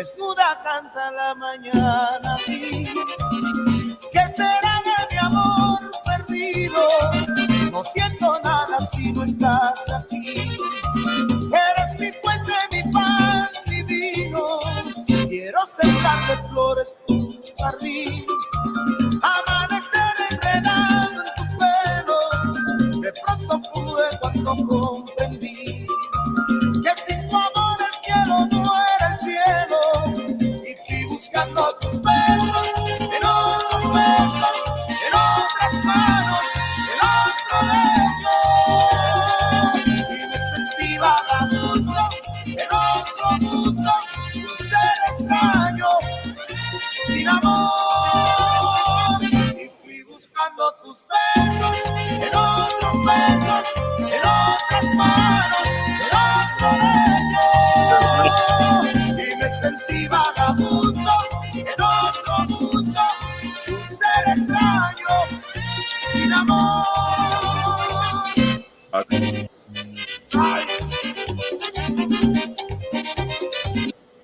desnuda canta la mañana gris. ¿Qué será de mi amor perdido? No siento nada si no estás aquí. Eres mi fuente, mi pan, mi vino. Quiero sembrar de flores tu jardín. Amanecer enredado en tus pelos. De pronto pude cuando comprendí que sin tu amor el cielo no era el cielo. Y fui buscando tus besos en otros besos, en otras manos, en otro lecho. Y me sentí vagabundo en otro mundo, un ser extraño, sin amor. Y fui buscando tus besos en otros besos, en otras manos, y me sentí vagabundo en otro mundo, un ser extraño, sin amor.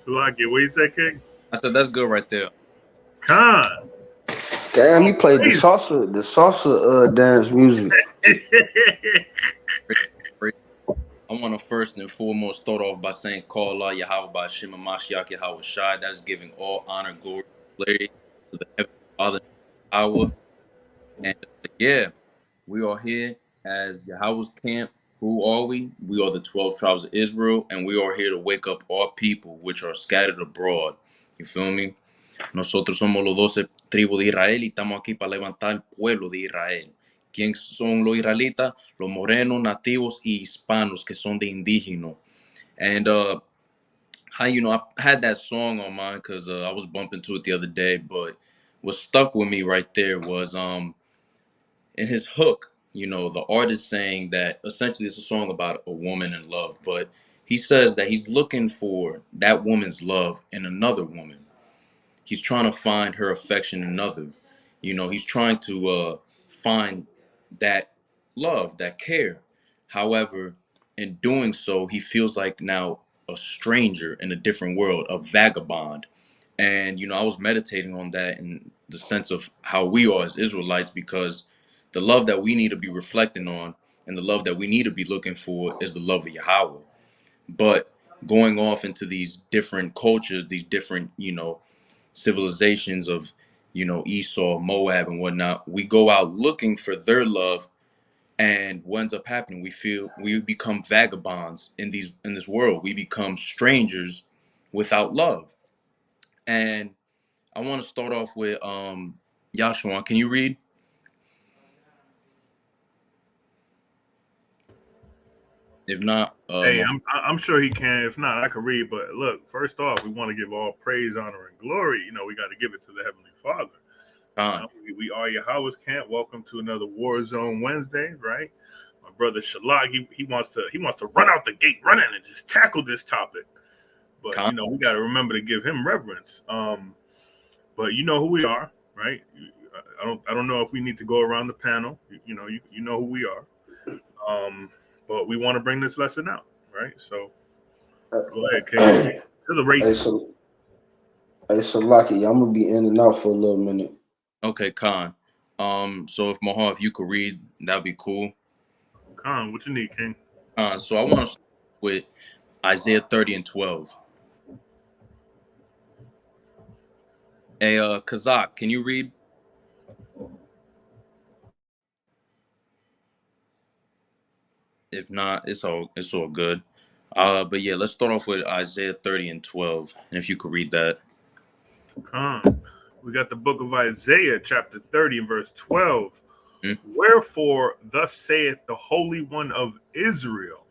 Salaki, what you say, King? I said that's good right there. Con. Damn, he played the salsa dance music. I want to first and foremost start off by saying, Call Allah Yahawah Shema Mashiach Yahawah Shai. That is giving all honor, glory, clarity to the Heavenly Father, Yahawah. And yeah, we are here as Yahawah's camp. Who are we? We are the 12 tribes of Israel, and we are here to wake up our people, which are scattered abroad. You feel me? Nosotros somos los 12 tribus de Israel y estamos aquí para levantar el pueblo de Israel. ¿Quién son los israelitas? Los morenos, nativos y hispanos que son de indígena. And I had that song on mine because I was bumping to it the other day, but what stuck with me right there was in his hook, the artist saying that essentially it's a song about a woman and love, but he says that he's looking for that woman's love in another woman. He's trying to find her affection in another. He's trying to find that love, that care. However, in doing so, he feels like now a stranger in a different world, a vagabond. And, I was meditating on that in the sense of how we are as Israelites, because the love that we need to be reflecting on and the love that we need to be looking for is the love of Yahawah. But going off into these different cultures, these different, civilizations of, Esau, Moab, and whatnot, we go out looking for their love, and what ends up happening, we become vagabonds in this world. We become strangers without love. And I want to start off with Yahshua. Can you read? If not, hey, I'm sure he can. If not, I can read. But look, first off, we want to give all praise, honor, and glory. We got to give it to the Heavenly Father. We are Yahawah's camp. Welcome to another War Zone Wednesday, right? My brother Shalak, he wants to run out the gate, running and just tackle this topic. But we got to remember to give him reverence. But you know who we are, right? I don't know if we need to go around the panel. You know who we are. But we want to bring this lesson out, right? So go ahead, Kay. To the race. Hey, so Lucky, I'm gonna be in and out for a little minute. Okay, Khan. So if Mahal, if you could read, that'd be cool. Khan, what you need, King? So I want to start with Isaiah 30 and 12. Hey, Kazak, can you read? If not, it's all good. But yeah, let's start off with Isaiah 30 and 12. And if you could read that. We got the book of Isaiah, chapter 30 and verse 12. Mm-hmm. Wherefore, thus saith the Holy One of Israel,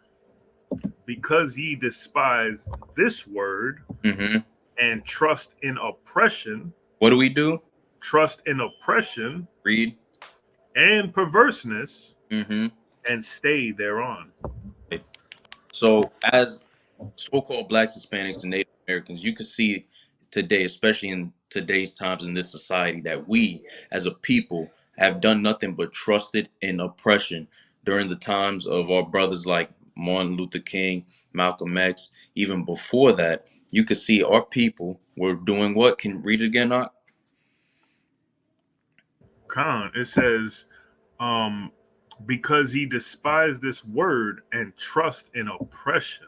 because ye despise this word and trust in oppression. What do we do? Trust in oppression. Read. And perverseness. And stay thereon. So as so-called Blacks, Hispanics, and Native Americans, you can see today, especially in today's times in this society, that we as a people have done nothing but trusted in oppression during the times of our brothers like Martin Luther King, Malcolm X. Even before that, you could see our people were doing what? Can you read it again, Doc? Khan, it says, um, because he despised this word and trust in oppression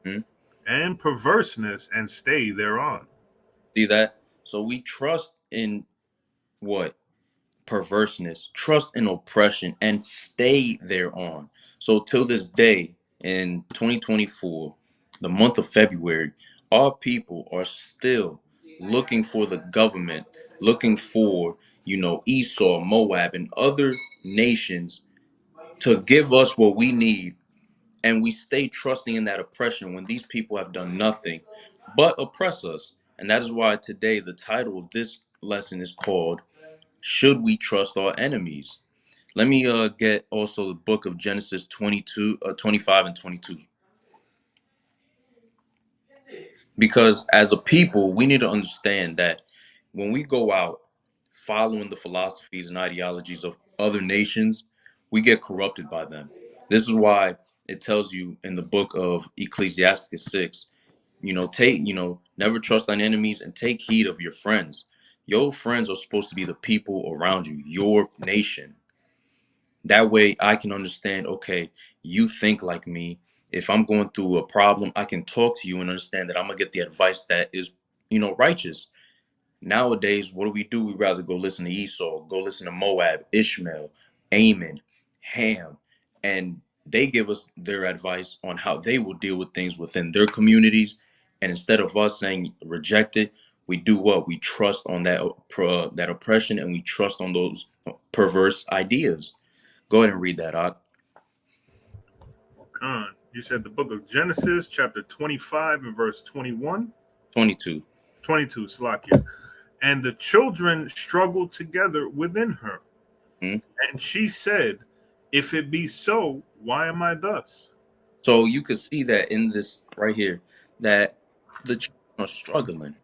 Hmm? and perverseness and stay thereon. See that? So we trust in what? Perverseness, trust in oppression, and stay thereon. So till this day, in 2024, the month of February, our people are still looking for the government, looking for, Esau, Moab, and other nations to give us what we need. And we stay trusting in that oppression when these people have done nothing but oppress us. And that is why today the title of this lesson is called, Should We Trust Our Enemies? Let me get also the book of Genesis 22, 25 and 22. Because as a people, we need to understand that when we go out following the philosophies and ideologies of other nations, we get corrupted by them. This is why it tells you in the book of Ecclesiastes 6, never trust thine enemies and take heed of your friends. Your friends are supposed to be the people around you, your nation. That way I can understand, okay, you think like me. If I'm going through a problem, I can talk to you and understand that I'm gonna get the advice that is, righteous. Nowadays, what do? We rather go listen to Esau, go listen to Moab, Ishmael, Ammon, Ham, and they give us their advice on how they will deal with things within their communities. And instead of us saying reject it, we do what? We trust on that oppression, and we trust on those perverse ideas. Go ahead and read that out. Khan, you said the book of Genesis, chapter 25 and verse 21, 22. 22, Salakia. And the children struggled together within her. Hmm? And she said, if it be so, why am I thus? So you could see that in this right here, that the children are struggling.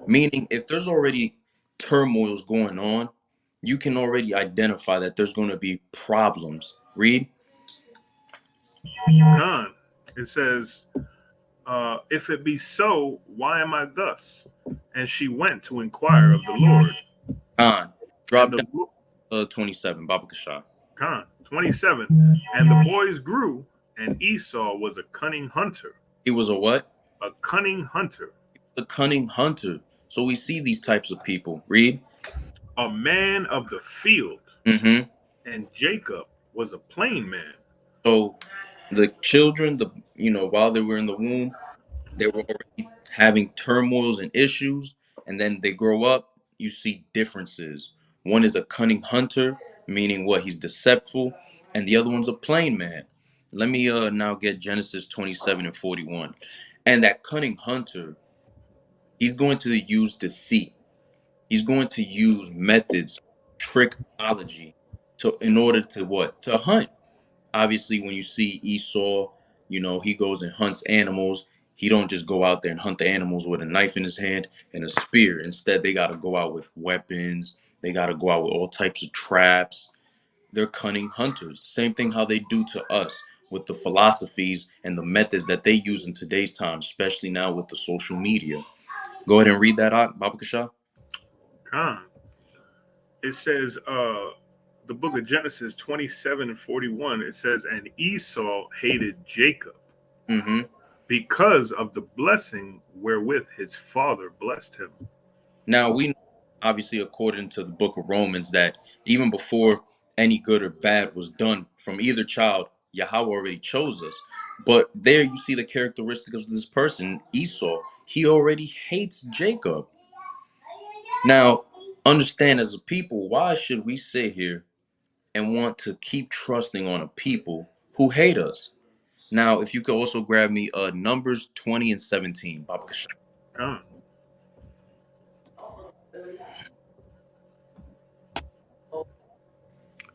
Meaning, if there's already turmoils going on, you can already identify that there's going to be problems. Read. Khan, it says, if it be so, why am I thus? And she went to inquire of the Lord. On. And Drop the down 27. Baba Kasha. Khan, 27. And the boys grew, and Esau was a cunning hunter. He was a what? A cunning hunter. A cunning hunter. So we see these types of people. Read. A man of the field. Mm-hmm. And Jacob was a plain man. So the children, while they were in the womb, they were already having turmoils and issues, and then they grow up, you see differences. One is a cunning hunter, meaning what? He's deceptive, and the other one's a plain man. Let me now get Genesis 27 and 41. And that cunning hunter, he's going to use deceit. He's going to use methods, trickology, in order to what? To hunt. Obviously, when you see Esau, he goes and hunts animals. He don't just go out there and hunt the animals with a knife in his hand and a spear. Instead, they got to go out with weapons. They got to go out with all types of traps. They're cunning hunters. Same thing how they do to us with the philosophies and the methods that they use in today's time, especially now with the social media. Go ahead and read that out, Baba Kasha. Khan. It says, the book of Genesis 27 and 41, it says, and Esau hated Jacob Mm-hmm. because of the blessing wherewith his father blessed him. Now, we know, obviously, according to the book of Romans, that even before any good or bad was done from either child, Yahweh already chose us. But there you see the characteristic of this person, Esau. He already hates Jacob. Now, understand as a people, why should we sit here and want to keep trusting on a people who hate us? Now, if you could also grab me Numbers 20 and 17, Baba Kasha. Khan.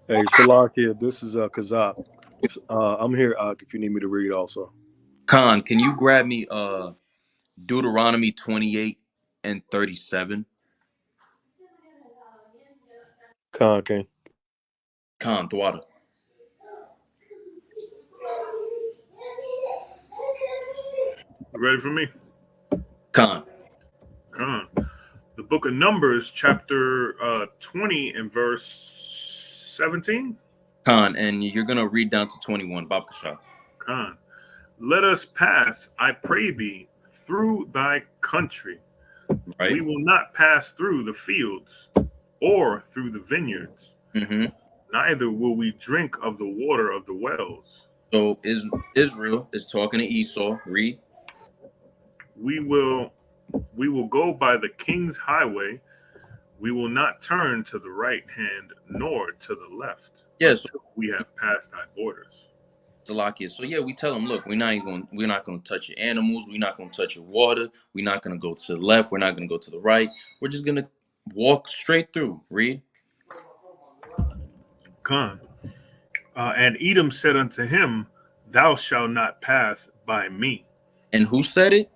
Hey, Salakia, this is Kazak. I'm here, if you need me to read also. Khan, can you grab me Deuteronomy 28 and 37? Khan, King. Khan, Thwada. ready for me? Khan. Khan. The book of Numbers, chapter 20 and verse 17. Khan, and you're gonna read down to 21. Babakasha. Khan. Let us pass, I pray thee, through thy country. Right. We will not pass through the fields or through the vineyards. Mm-hmm. Neither will we drink of the water of the wells. So Israel is talking to Esau. Read. We will go by the king's highway. We will not turn to the right hand nor to the left. Yes. Until we have passed thy borders. Salakia. So yeah, we tell them, look, we're not gonna touch your animals. We're not gonna touch your water. We're not gonna go to the left. We're not gonna go to the right. We're just gonna walk straight through. Read. Khan. And Edom said unto him, Thou shalt not pass by me. And who said it?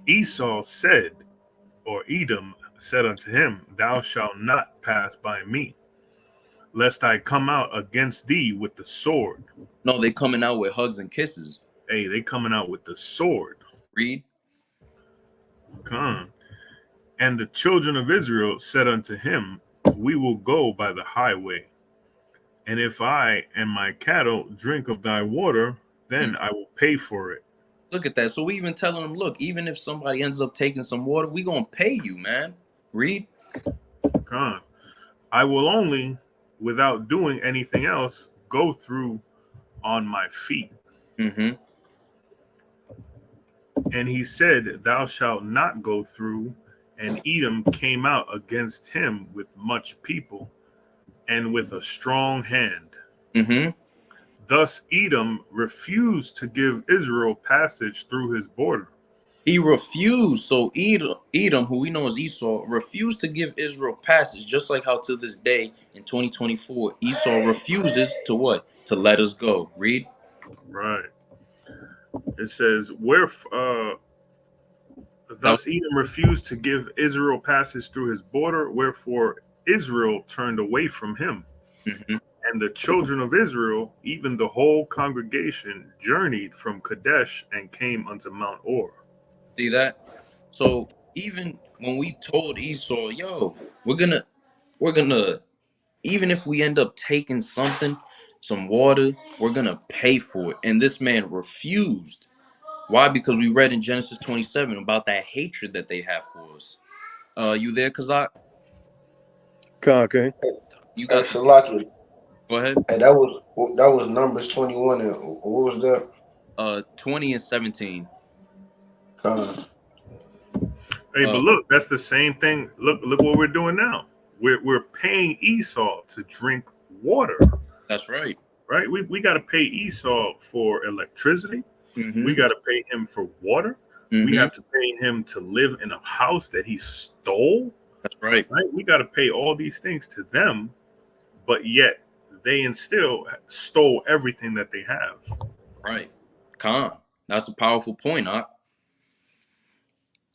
Esau said, or Edom said unto him, Thou shalt not pass by me, lest I come out against thee with the sword. No, they coming out with hugs and kisses. Hey, they coming out with the sword. Read. Khan. And the children of Israel said unto him, We will go by the highway. And if I and my cattle drink of thy water, then I will pay for it. Look at that. So we even telling them, look, even if somebody ends up taking some water, we gonna pay you, man. Read. Khan. I will only, without doing anything else, go through on my feet. Mm-hmm. And he said, Thou shalt not go through. And Edom came out against him with much people and with a strong hand. Mm-hmm. Thus Edom refused to give Israel passage through his border. He refused. So Edom, who we know as Esau, refused to give Israel passage, just like how to this day in 2024, Esau refuses to what? To let us go. Read. Right. It says, Thus Edom refused to give Israel passage through his border, wherefore Israel turned away from him. Mm-hmm. And the children of Israel, even the whole congregation, journeyed from Kadesh and came unto Mount Or. See that? So even when we told Esau, yo, we're gonna, even if we end up taking something, some water, we're gonna pay for it. And this man refused. Why? Because we read in Genesis 27 about that hatred that they have for us. You there, Kazak? Okay. You got the... Shalaki. Go ahead. Hey, that was Numbers 21. And what was that? 20 and 17. Hey, but look, that's the same thing. Look what we're doing now. We're paying Esau to drink water. That's right. Right? We got to pay Esau for electricity. Mm-hmm. We got to pay him for water. Mm-hmm. We have to pay him to live in a house that he stole. That's right. Right? We got to pay all these things to them, but yet they still stole everything that they have. Right. Khan. That's a powerful point, huh?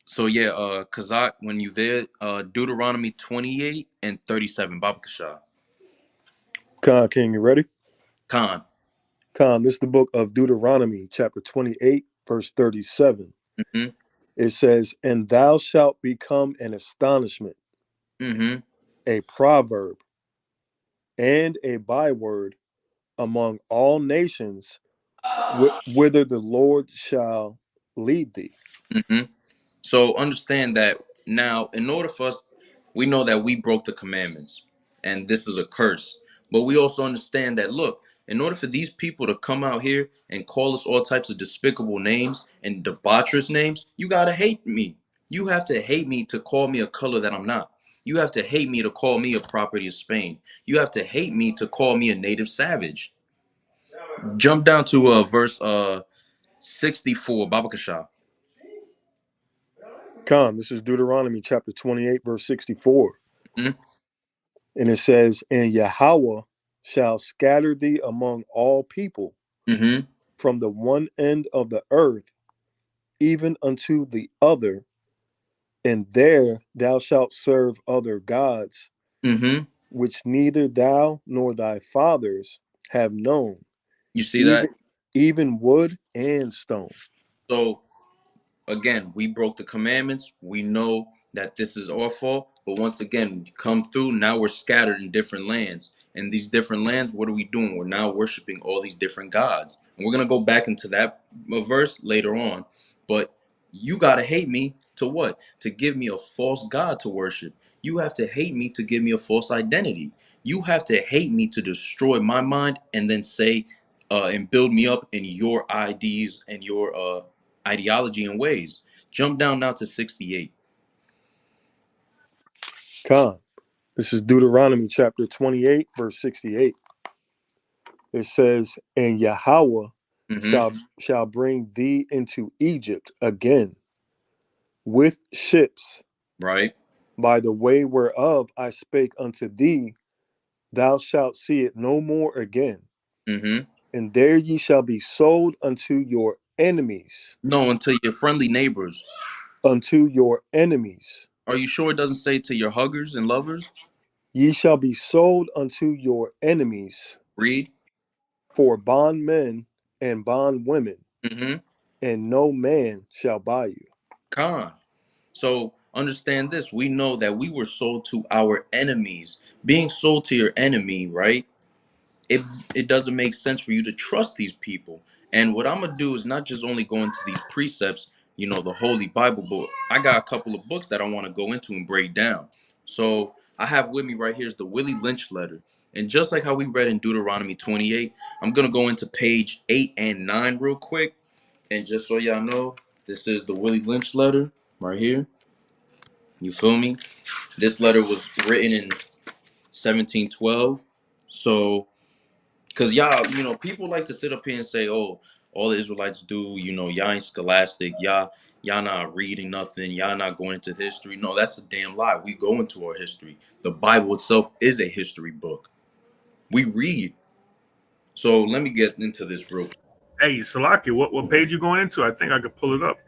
So yeah, Kazak, when you there, Deuteronomy 28 and 37, Baba Kasha. Khan, King, you ready? Khan. Khan, this is the book of Deuteronomy, chapter 28, verse 37. Mm-hmm. It says, And thou shalt become an astonishment, Mm-hmm. a proverb, and a byword among all nations, whither the Lord shall lead thee. Mm-hmm. So understand that now, in order for us, we know that we broke the commandments, and this is a curse. But we also understand that, look, in order for these people to come out here and call us all types of despicable names and debaucherous names, you gotta hate me. You have to hate me to call me a color that I'm not. You have to hate me to call me a property of Spain. You have to hate me to call me a native savage. Jump down to verse 64, Baba Kasha. Khan, this is Deuteronomy chapter 28, verse 64. Mm-hmm. And it says, And Yahawah shall scatter thee among all people, Mm-hmm. from the one end of the earth even unto the other, and there thou shalt serve other gods, Mm-hmm. which neither thou nor thy fathers have known, You see that? even wood and stone. So again, we broke the commandments. We know that this is our fault. But once again, we come through. Now we're scattered in different lands. And these different lands, what are we doing? We're now worshiping all these different gods. And we're going to go back into that verse later on. But you got to hate me to what? To give me a false God to worship. You have to hate me to give me a false identity. You have to hate me to destroy my mind and then say and build me up in your ideas and your ideology and ways. Jump down now to 68. Khan. This is Deuteronomy chapter 28, verse 68. It says, and Yahweh shall bring thee into Egypt again with ships, Right. by the way whereof I spake unto thee, thou shalt see it no more again. And there ye shall be sold unto your enemies. No, unto your friendly neighbors. Unto your enemies. Are you sure it doesn't say to your huggers and lovers? Ye shall be sold unto your enemies. Read. For bondmen and bondwomen, and no man shall buy you. Khan. So understand this. We know that we were sold to our enemies. Being sold to your enemy, right? It doesn't make sense for you to trust these people. And what I'm gonna do is not just only go into these precepts, the Holy Bible book. I got a couple of books that I want to go into and break down. So I have with me right here is the Willie Lynch letter. And just like how we read in Deuteronomy 28, I'm gonna go into page 8 and 9 real quick. And just so y'all know, this is the Willie Lynch letter right here. You feel me? This letter was written in 1712. So because y'all, people like to sit up here and say, oh, all the Israelites do, y'all ain't scholastic, y'all not reading nothing, y'all not going into history. No, that's a damn lie. We go into our history. The Bible itself is a history book. We read. So let me get into this real quick. Hey, Salaki, what page you going into? I think I could pull it up.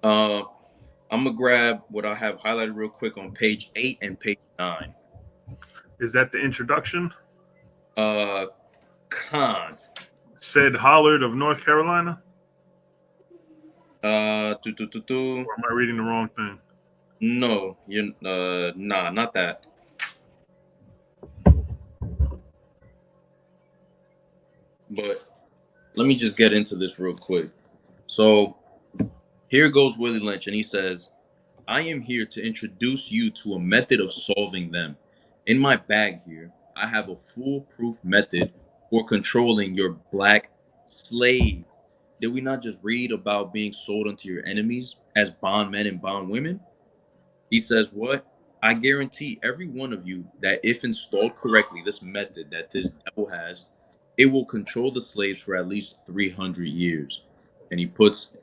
I'm gonna grab what I have highlighted real quick on page 8 and page 9. Is that the introduction? Khan. Said Hollard of North Carolina? Or Or am I reading the wrong thing? No, you're nah, not that. But let me just get into this real quick. So here goes Willie Lynch, and he says, I am here to introduce you to a method of solving them. In my bag here, I have a foolproof method for controlling your black slave. Did we not just read about being sold unto your enemies as bondmen and bondwomen? He says, what? I guarantee every one of you that if installed correctly, this method that this devil has, it will control the slaves for at least 300 years. And he puts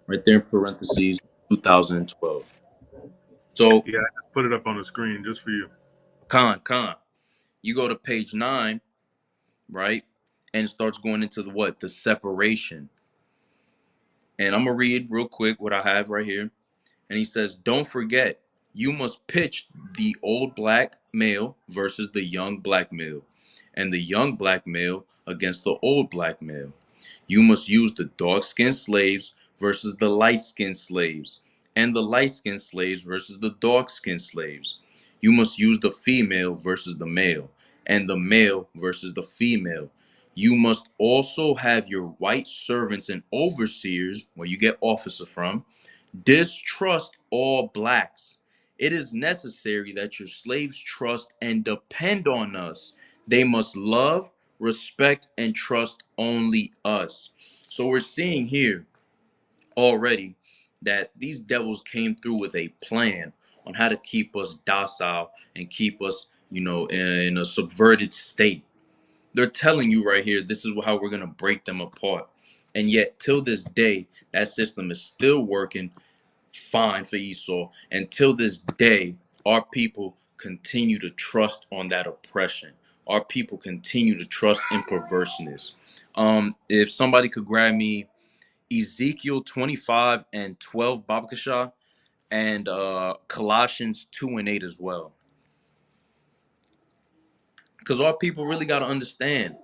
right there in parentheses 2012. So, Yeah, I just put it up on the screen just for you. Khan, you go to page 9, right? And it starts going into the separation. And I'm going to read real quick what I have right here. And he says, don't forget, you must pitch the old black male versus the young black male, and the young black male against the old black male. You must use the dark-skinned slaves versus the light-skinned slaves, and the light-skinned slaves versus the dark-skinned slaves. You must use the female versus the male, and the male versus the female. You must also have your white servants and overseers, where you get officer from, distrust all blacks. It is necessary that your slaves trust and depend on us. They must love, respect, and trust only us. So we're seeing here already that these devils came through with a plan on how to keep us docile and keep us, in a subverted state. They're telling you right here, this is how we're going to break them apart. And yet, till this day, that system is still working fine for Esau. Until this day, our people continue to trust on that oppression. Our people continue to trust in perverseness. If somebody could grab me Ezekiel 25 and 12, Babakasha, and Colossians 2 and 8 as well. Because our people really got to understand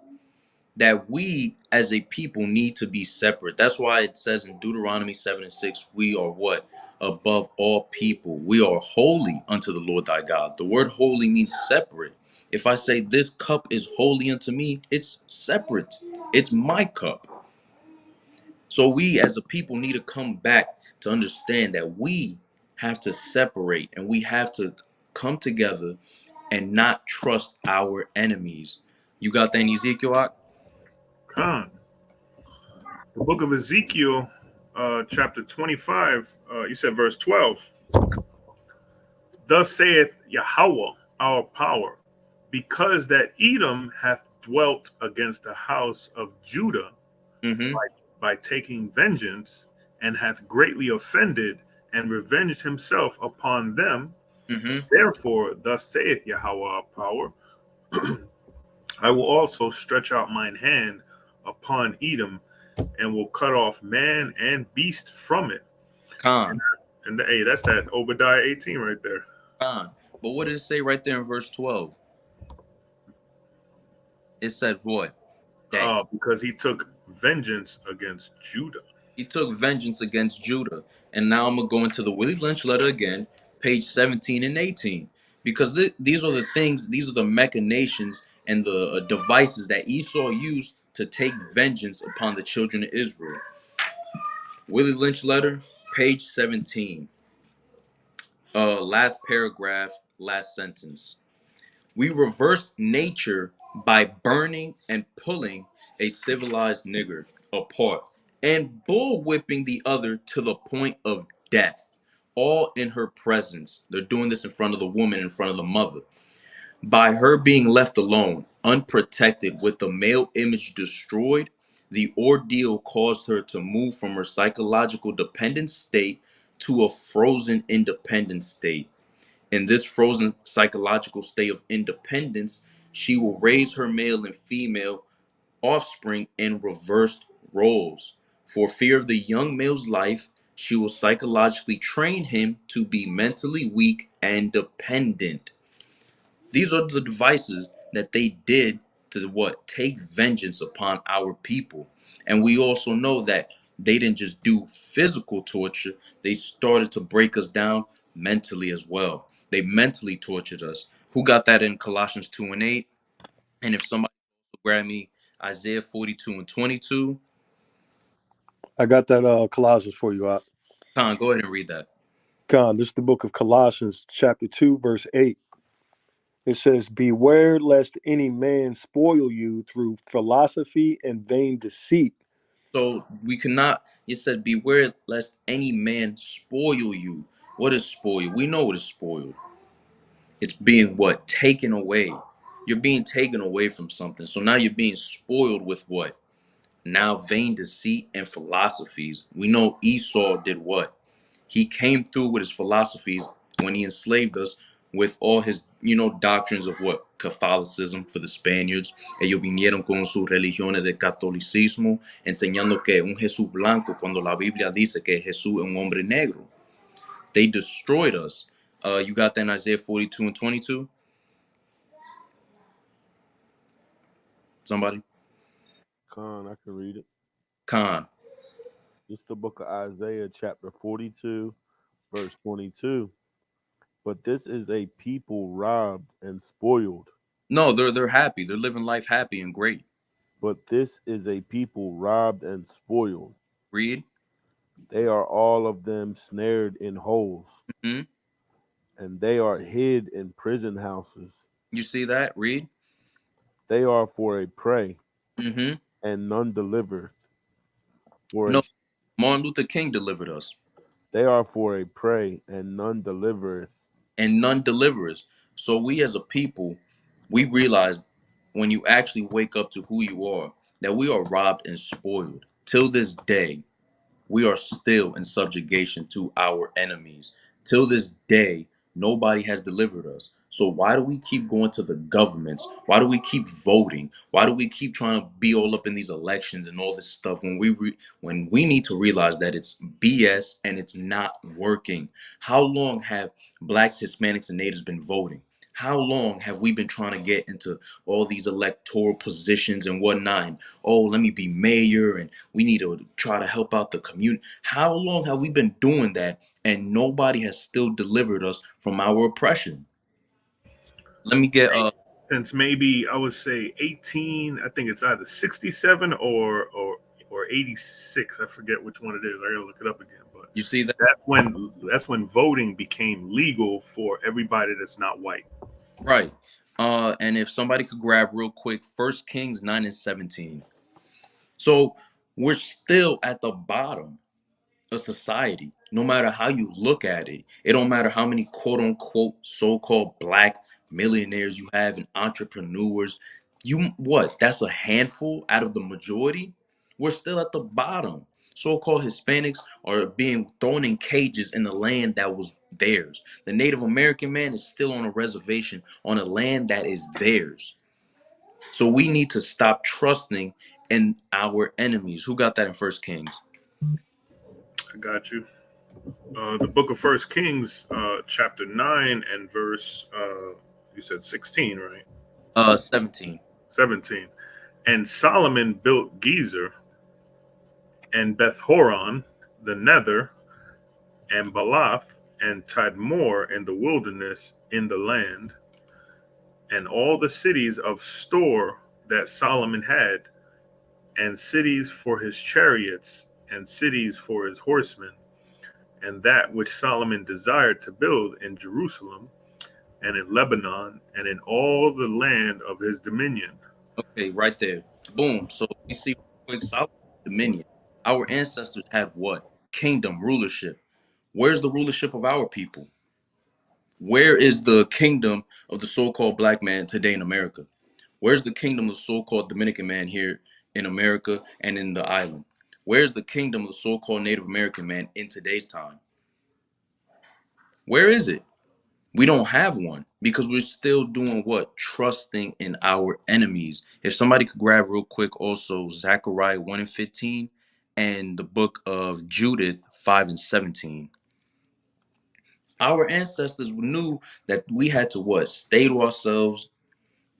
that we as a people need to be separate. That's why it says in Deuteronomy 7:6, we are what? Above all people. We are holy unto the Lord thy God. The word holy means separate. If I say this cup is holy unto me, it's separate. It's my cup. So we as a people need to come back to understand that we have to separate and we have to come together and not trust our enemies. You got that in Ezekiel? Khan. The book of Ezekiel, chapter 25, you said verse 12. Thus saith Yahweh, our power, because that Edom hath dwelt against the house of Judah Mm-hmm. by taking vengeance, and hath greatly offended and revenged himself upon them. Mm-hmm. Therefore, thus saith Yahweh our power, I will also stretch out mine hand upon Edom, and will cut off man and beast from it. Khan. And hey, that's that Obadiah 18 right there. Khan. But what does it say right there in verse 12? It said what? That Because he took vengeance against Judah. he took vengeance against Judah. And now I'm going to go into the Willie Lynch letter again, page 17 and 18. Because these are the things, these are the machinations and the devices that Esau used to take vengeance upon the children of Israel. Willie Lynch letter, page 17. Last paragraph, last sentence. We reversed nature by burning and pulling a civilized nigger apart and bullwhipping the other to the point of death, all in her presence. They're doing this in front of the woman, in front of the mother. By her being left alone, unprotected, with the male image destroyed, the ordeal caused her to move from her psychological dependent state to a frozen independent state. In this frozen psychological state of independence, she will raise her male and female offspring in reversed roles. For fear of the young male's life, she will psychologically train him to be mentally weak and dependent. These are the devices that they did to what? Take vengeance upon our people. And we also know that they didn't just do physical torture, they started to break us down mentally as well. They mentally tortured us. Who got that in Colossians 2 and 8? And if somebody grab me Isaiah 42 and 22. I got that Colossians for you, Op. Con, go ahead and read that. Con, this is the book of Colossians, chapter 2, verse 8. It says, beware lest any man spoil you through philosophy and vain deceit. So we cannot, it said, beware lest any man spoil you. What is spoil? We know what is spoiled. It's being what? Taken away. You're being taken away from something. So now you're being spoiled with what? Now vain deceit and philosophies. We know Esau did what? He came through with his philosophies when he enslaved us with all his, doctrines of what? Catholicism for the Spaniards. Ellos vinieron con sus religiones de catolicismo, enseñando que un Jesús blanco, cuando la Biblia dice que Jesús es un hombre negro. They destroyed us. You got that in Isaiah 42 and 22? Somebody? Khan, I can read it. Khan. It's the book of Isaiah, chapter 42, verse 22. But this is a people robbed and spoiled. No, they're happy. They're living life happy and great. But this is a people robbed and spoiled. Read. They are all of them snared in holes, Mm-hmm. and they are hid in prison houses. You see that? Read. They are for a prey, Mm-hmm. and none delivereth. Martin Luther King delivered us. They are for a prey, and none delivereth. And none delivereth. So we as a people, we realize when you actually wake up to who you are, that we are robbed and spoiled. Till this day, we are still in subjugation to our enemies. Till this day, nobody has delivered us. So why do we keep going to the governments? Why do we keep voting? Why do we keep trying to be all up in these elections and all this stuff when we need to realize that it's BS and it's not working? How long have blacks, Hispanics, and natives been voting? How long have we been trying to get into all these electoral positions and whatnot? And, oh, let me be mayor, and we need to try to help out the community. How long have we been doing that, and nobody has still delivered us from our oppression? Let me get Since maybe I would say 18. I think it's either 67 or 86. I forget which one it is. I gotta look it up again. But you see that? that's when voting became legal for everybody that's not white. Right. And if somebody could grab real quick, First Kings 9 and 17. So we're still at the bottom of society, no matter how you look at it. It don't matter how many quote unquote so-called black millionaires you have and entrepreneurs. You what? That's a handful out of the majority. We're still at the bottom. So-called Hispanics are being thrown in cages in the land that was theirs. The Native American man is still on a reservation on a land that is theirs. So we need to stop trusting in our enemies. Who got that in First Kings? I got you. The book of First Kings, chapter 9 and verse, you said 16, right? 17. 17. And Solomon built Gezer and Beth Horon, the Nether, and Balath, and Tadmor in the wilderness in the land, and all the cities of store that Solomon had, and cities for his chariots, and cities for his horsemen, and that which Solomon desired to build in Jerusalem, and in Lebanon, and in all the land of his dominion. Okay, right there. Boom. So we see quick Solomon dominion. Our ancestors had what? Kingdom, rulership. Where's the rulership of our people? Where is the kingdom of the so-called black man today in America? Where's the kingdom of the so-called Dominican man here in America and in the island? Where's the kingdom of the so-called Native American man in today's time? Where is it? We don't have one because we're still doing what? Trusting in our enemies. If somebody could grab real quick also Zechariah 1 and 15 and the book of Judith 5 and 17. Our ancestors knew that we had to what? Stay to ourselves,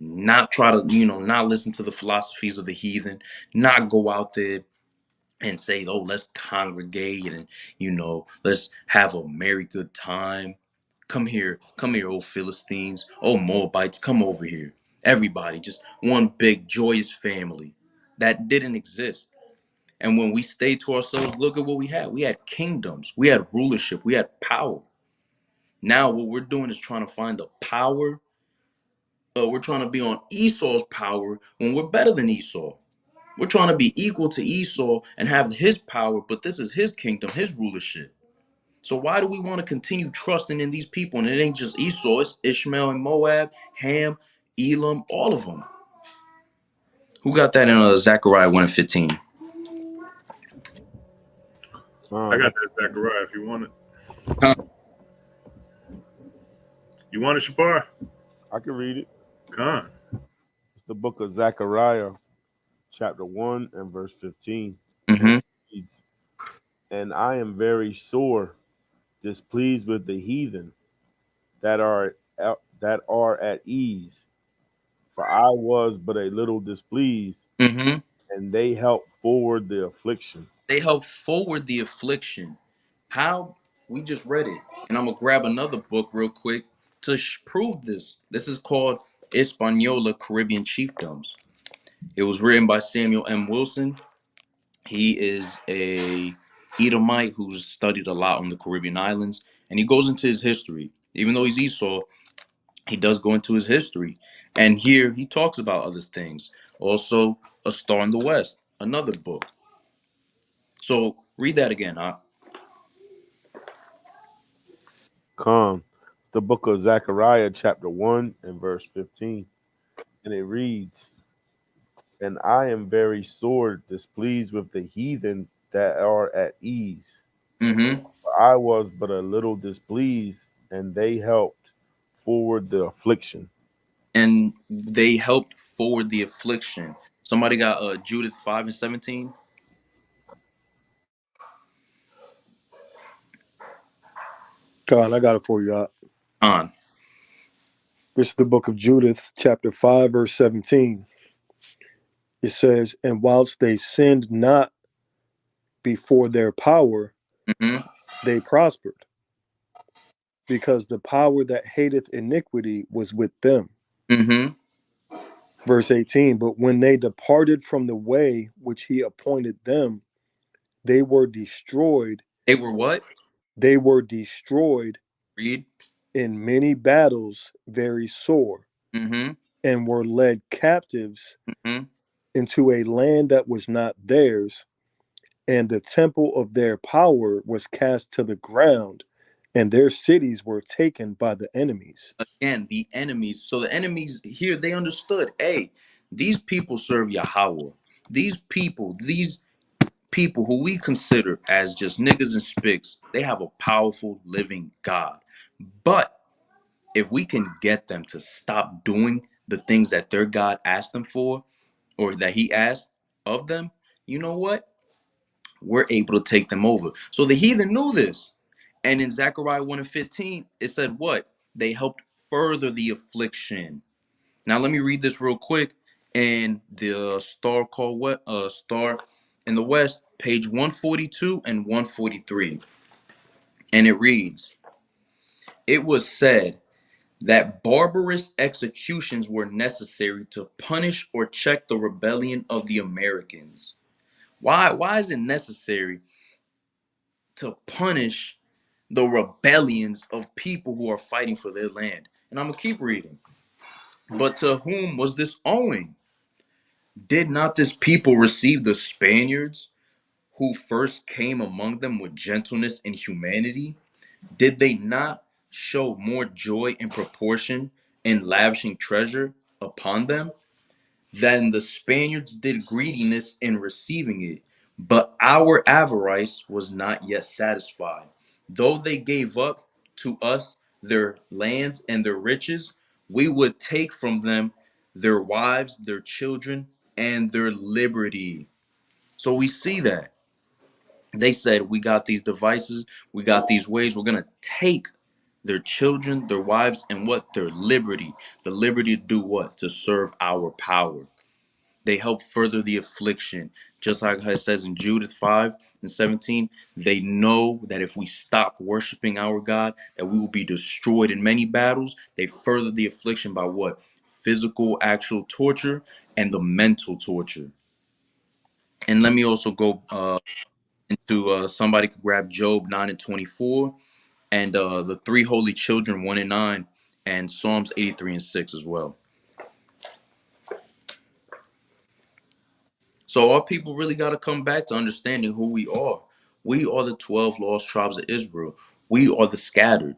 not try to, not listen to the philosophies of the heathen, not go out there and say, oh, let's congregate and, let's have a merry good time. Come here, oh Philistines, oh Moabites, come over here. Everybody, just one big joyous family. That didn't exist. And when we stayed to ourselves, look at what we had. We had kingdoms, we had rulership, we had power. Now what we're doing is trying to find the power. We're trying to be on Esau's power when we're better than Esau. We're trying to be equal to Esau and have his power, but this is his kingdom, his rulership. So why do we want to continue trusting in these people? And it ain't just Esau, it's Ishmael and Moab, Ham, Elam, all of them. Who got that in Zechariah 1 and 15? I got that Zechariah if you want it. Huh? You want it, Shapar? I can read it. Come on. It's the book of Zechariah, chapter 1 and verse 15. Mm-hmm. And I am very sore displeased with the heathen that are at ease. For I was but a little displeased, Mm-hmm. and they helped forward the affliction. They help forward the affliction. How? We just read it. And I'm going to grab another book real quick to prove this. This is called Hispaniola Caribbean Chiefdoms. It was written by Samuel M. Wilson. He is a Edomite who's studied a lot on the Caribbean islands. And he goes into his history. Even though he's Esau, he does go into his history. And here he talks about other things. Also, A Star in the West, another book. So read that again, huh? Come, the book of Zechariah, chapter 1 and verse 15. And it reads, And I am very sore displeased with the heathen that are at ease. Mm-hmm. For I was but a little displeased, and they helped forward the affliction. And they helped forward the affliction. Somebody got Judith 5 and 17. God, I got it for you. On. This is the book of Judith, chapter 5, verse 17. It says, and whilst they sinned not before their power, they prospered, because the power that hateth iniquity was with them. Verse 18, but when they departed from the way which he appointed them, they were destroyed. They were what? They were destroyed. Read. In many battles very sore, and were led captives into a land that was not theirs, and the temple of their power was cast to the ground, and their cities were taken by the enemies. Again, the enemies. So the enemies here, they understood, hey, these people serve Yahweh. These people who we consider as just niggas and spics, they have a powerful living God. But if we can get them to stop doing the things that their God asked them for, or that he asked of them, you know what? We're able to take them over. So the heathen knew this. And in Zechariah 1 and 15, it said what? They helped further the affliction. Now let me read this real quick. And the star called what? Star in the West, page 142 and 143. And it reads, it was said that barbarous executions were necessary to punish or check the rebellion of the Americans. Why is it necessary to punish the rebellions of people who are fighting for their land? And I'm going to keep reading. But to whom was this owing? Did not this people receive the Spaniards who first came among them with gentleness and humanity? Did they not show more joy in proportion in lavishing treasure upon them than the Spaniards did greediness in receiving it? But our avarice was not yet satisfied. Though they gave up to us their lands and their riches, we would take from them their wives, their children, and their liberty. So we see that they said, we got these devices, we got these ways, we're going to take their children, their wives, and what? Their liberty. The liberty to do what? To serve our power. They help further the affliction. Just like it says in Judith 5 and 17, they know that if we stop worshiping our God, that we will be destroyed in many battles. They further the affliction by what? Physical, actual torture and the mental torture. And let me also go into somebody could grab Job 9 and 24 and the three holy children 1 and 9 and Psalms 83 and 6 as well. So our people really got to come back to understanding who we are. We are the 12 lost tribes of Israel. We are the scattered.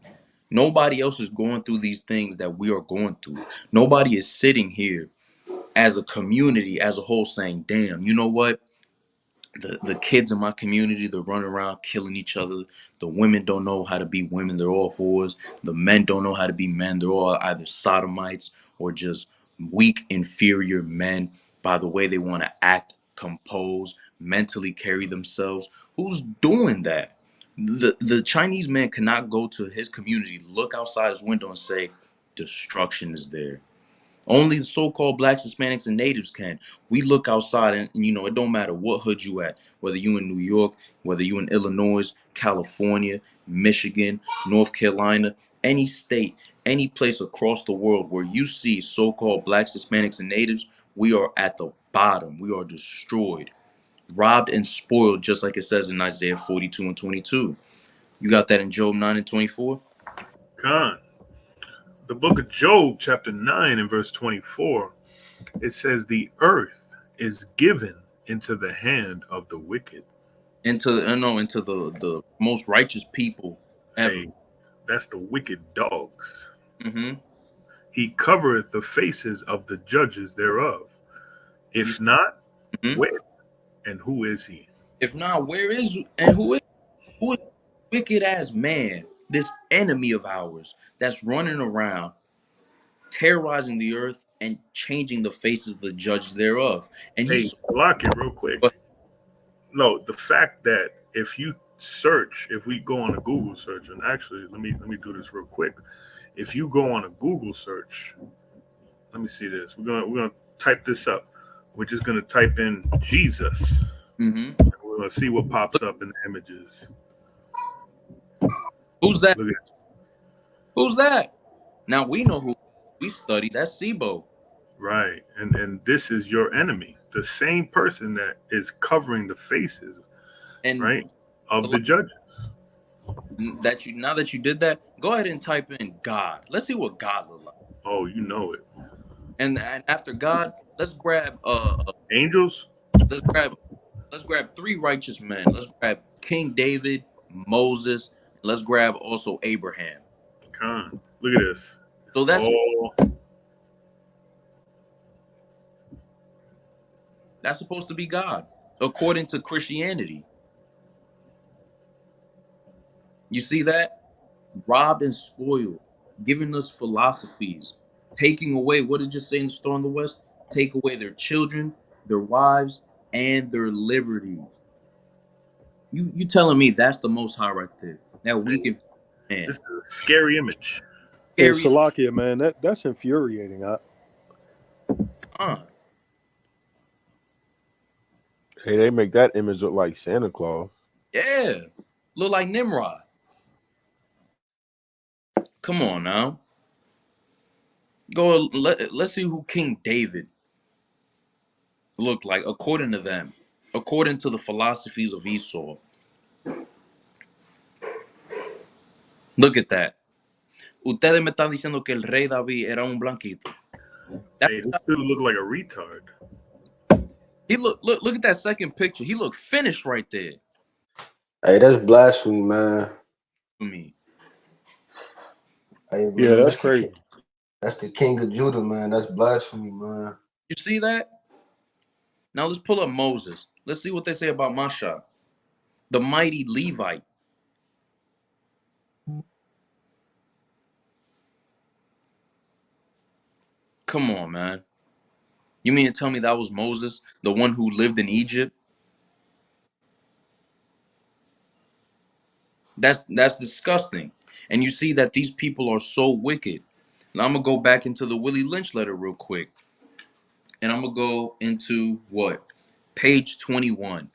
Nobody else is going through these things that we are going through. Nobody is sitting here as a community as a whole saying, damn, you know what? The kids in my community, they're running around killing each other. The women don't know how to be women. They're all whores. The men don't know how to be men. They're all either sodomites or just weak, inferior men by the way they want to act, compose, mentally carry themselves. Who's doing that? The Chinese man cannot go to his community, look outside his window and say, destruction is there. Only the so-called blacks, Hispanics, and natives can. We look outside and you know, it don't matter what hood you at, whether you in New York, whether you in Illinois, California, Michigan, North Carolina, any state, any place across the world where you see so-called blacks, Hispanics, and natives, we are at the bottom. We are destroyed, robbed, and spoiled, just like it says in Isaiah 42 and 22. You got that in Job 9 and 24? Khan. The book of Job, chapter 9 and verse 24, it says, the earth is given into the hand of the wicked. Into the most righteous people ever. Hey, that's the wicked dogs. Mm-hmm. He covereth the faces of the judges thereof. If not, where and who is he? If not, where is and who is wicked ass man, this enemy of ours that's running around terrorizing the earth and changing the faces of the judges thereof? And Hey, he's block it real quick. But, no, the fact that if you search, if we go on a Google search, and actually let me do this real quick. If you go on a Google search, let me see this. We're gonna type this up. We're just gonna type in Jesus. Mm-hmm. We're gonna see what pops up in the images. Who's that? Look at Who's that? Now we know who we study. That's Sibo. right, and this is your enemy, the same person that is covering the faces, And right, of the judges. that you now that you did that, go ahead and type in God. Let's see what God looks like. Oh, you know it. And after God, let's grab Angels. let's grab let's grab three righteous men. Let's grab King David, Moses, and let's grab also Abraham. Con. Look at this. So that's supposed to be God, according to Christianity. You see that? Robbed and spoiled, giving us philosophies, taking away, what did you say in the Star in the West? Take away their children, their wives, and their liberties. You telling me that's the Most High right there? That we can, man. This is a scary image. Hey, Salakia, man, that's infuriating. Hey, they make that image look like Santa Claus. Yeah, look like Nimrod. Come on now. Let's see who King David looked like according to them, according to the philosophies of Esau. Look at that. Ustedes me están diciendo que el rey David era un blanquito. Hey, this dude look like a retard. He look at that second picture. He looked finished right there. Hey, that's blasphemy, man. For me. Hey, man, yeah, that's crazy. That's the king of Judah, man. That's blasphemy, man. You see that? Now let's pull up Moses. Let's see what they say about Masha, the mighty Levite. Come on, man. You mean to tell me that was Moses, the one who lived in Egypt? That's disgusting. And you see that these people are so wicked. Now I'm gonna go back into the Willie Lynch letter real quick. And I'm gonna go into what? Page 21.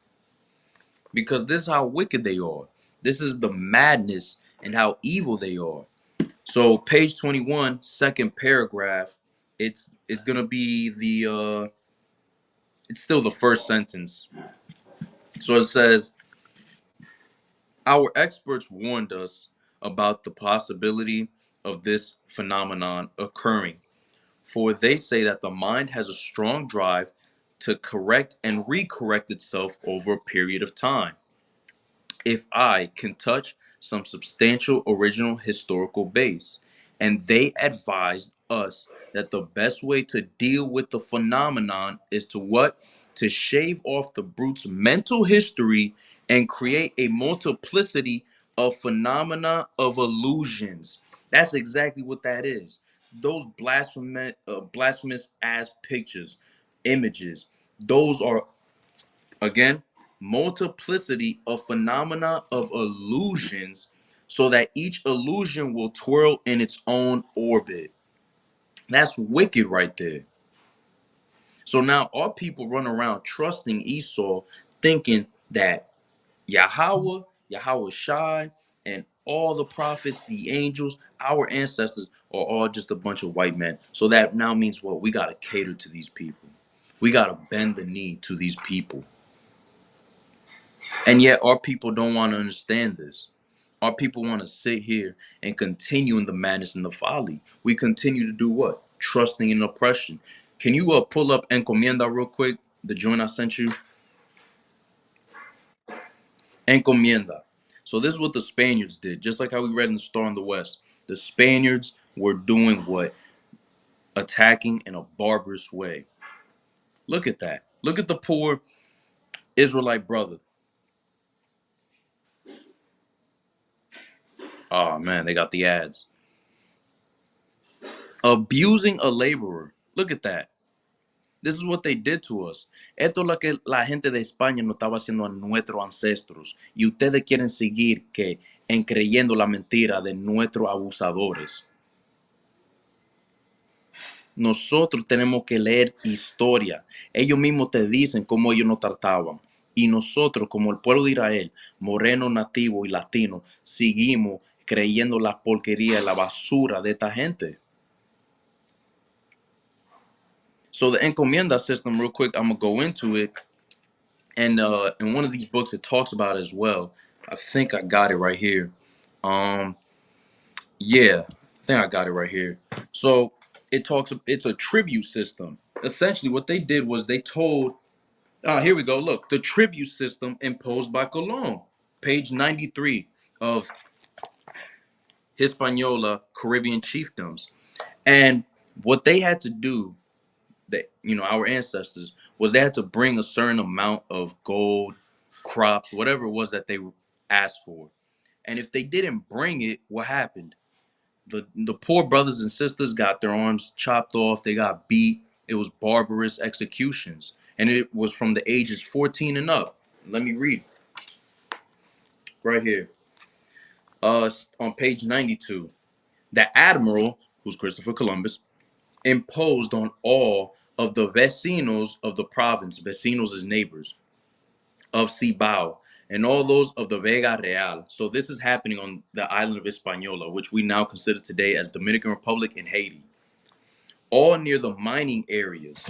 Because this is how wicked they are. This is the madness and how evil they are. So page 21, second paragraph, it's gonna be the it's still the first sentence. So it says, our experts warned us about the possibility of this phenomenon occurring, for they say that the mind has a strong drive to correct and recorrect itself over a period of time. If I can touch some substantial original historical base, and they advised us that the best way to deal with the phenomenon is to what? To shave off the brute's mental history and create a multiplicity of phenomena of illusions. That's exactly what that is. Those blasphemous ass pictures, images, those are, again, multiplicity of phenomena of illusions, so that each illusion will twirl in its own orbit. That's wicked right there. So now our people run around trusting Esau, thinking that Yahawah Shai, and all the prophets, the angels, our ancestors are all just a bunch of white men. So that now means what? We got to cater to these people. We got to bend the knee to these people. And yet our people don't want to understand this. Our people want to sit here and continue in the madness and the folly. We continue to do what? Trusting in oppression. Can you pull up Encomienda real quick? The joint I sent you. Encomienda. So this is what the Spaniards did. Just like how we read in the Star in the West. The Spaniards were doing what? Attacking in a barbarous way. Look at that. Look at the poor Israelite brother. Oh man, they got the ads. Abusing a laborer. Look at that. This is what they did to us. Esto es lo que la gente de España nos estaba haciendo a nuestros ancestros. Y ustedes quieren seguir en creyendo la mentira de nuestros abusadores. Nosotros tenemos que leer historia. Ellos mismos te dicen cómo ellos nos trataban. Y nosotros, como el pueblo de Israel, moreno, nativo y latino, seguimos creyendo la porquería, la basura de esta gente. So the encomienda system, real quick, I'm going to go into it. And in one of these books, it talks about it as well. I think I got it right here. Yeah, I think I got it right here. So it's a tribute system. Essentially, what they did was they told, here we go. Look, the tribute system imposed by Colón, page 93 of Hispaniola, Caribbean Chiefdoms. And what they had to do, that our ancestors, was they had to bring a certain amount of gold, crops, whatever it was that they asked for. And if they didn't bring it, what happened? The poor brothers and sisters got their arms chopped off. They got beat. It was barbarous executions. And it was from the ages 14 and up. Let me read right here. On page 92, the admiral, who's Christopher Columbus, imposed on all of the vecinos of the province, vecinos is neighbors, of Cibao, and all those of the Vega Real. So this is happening on the island of Hispaniola, which we now consider today as Dominican Republic and Haiti, all near the mining areas.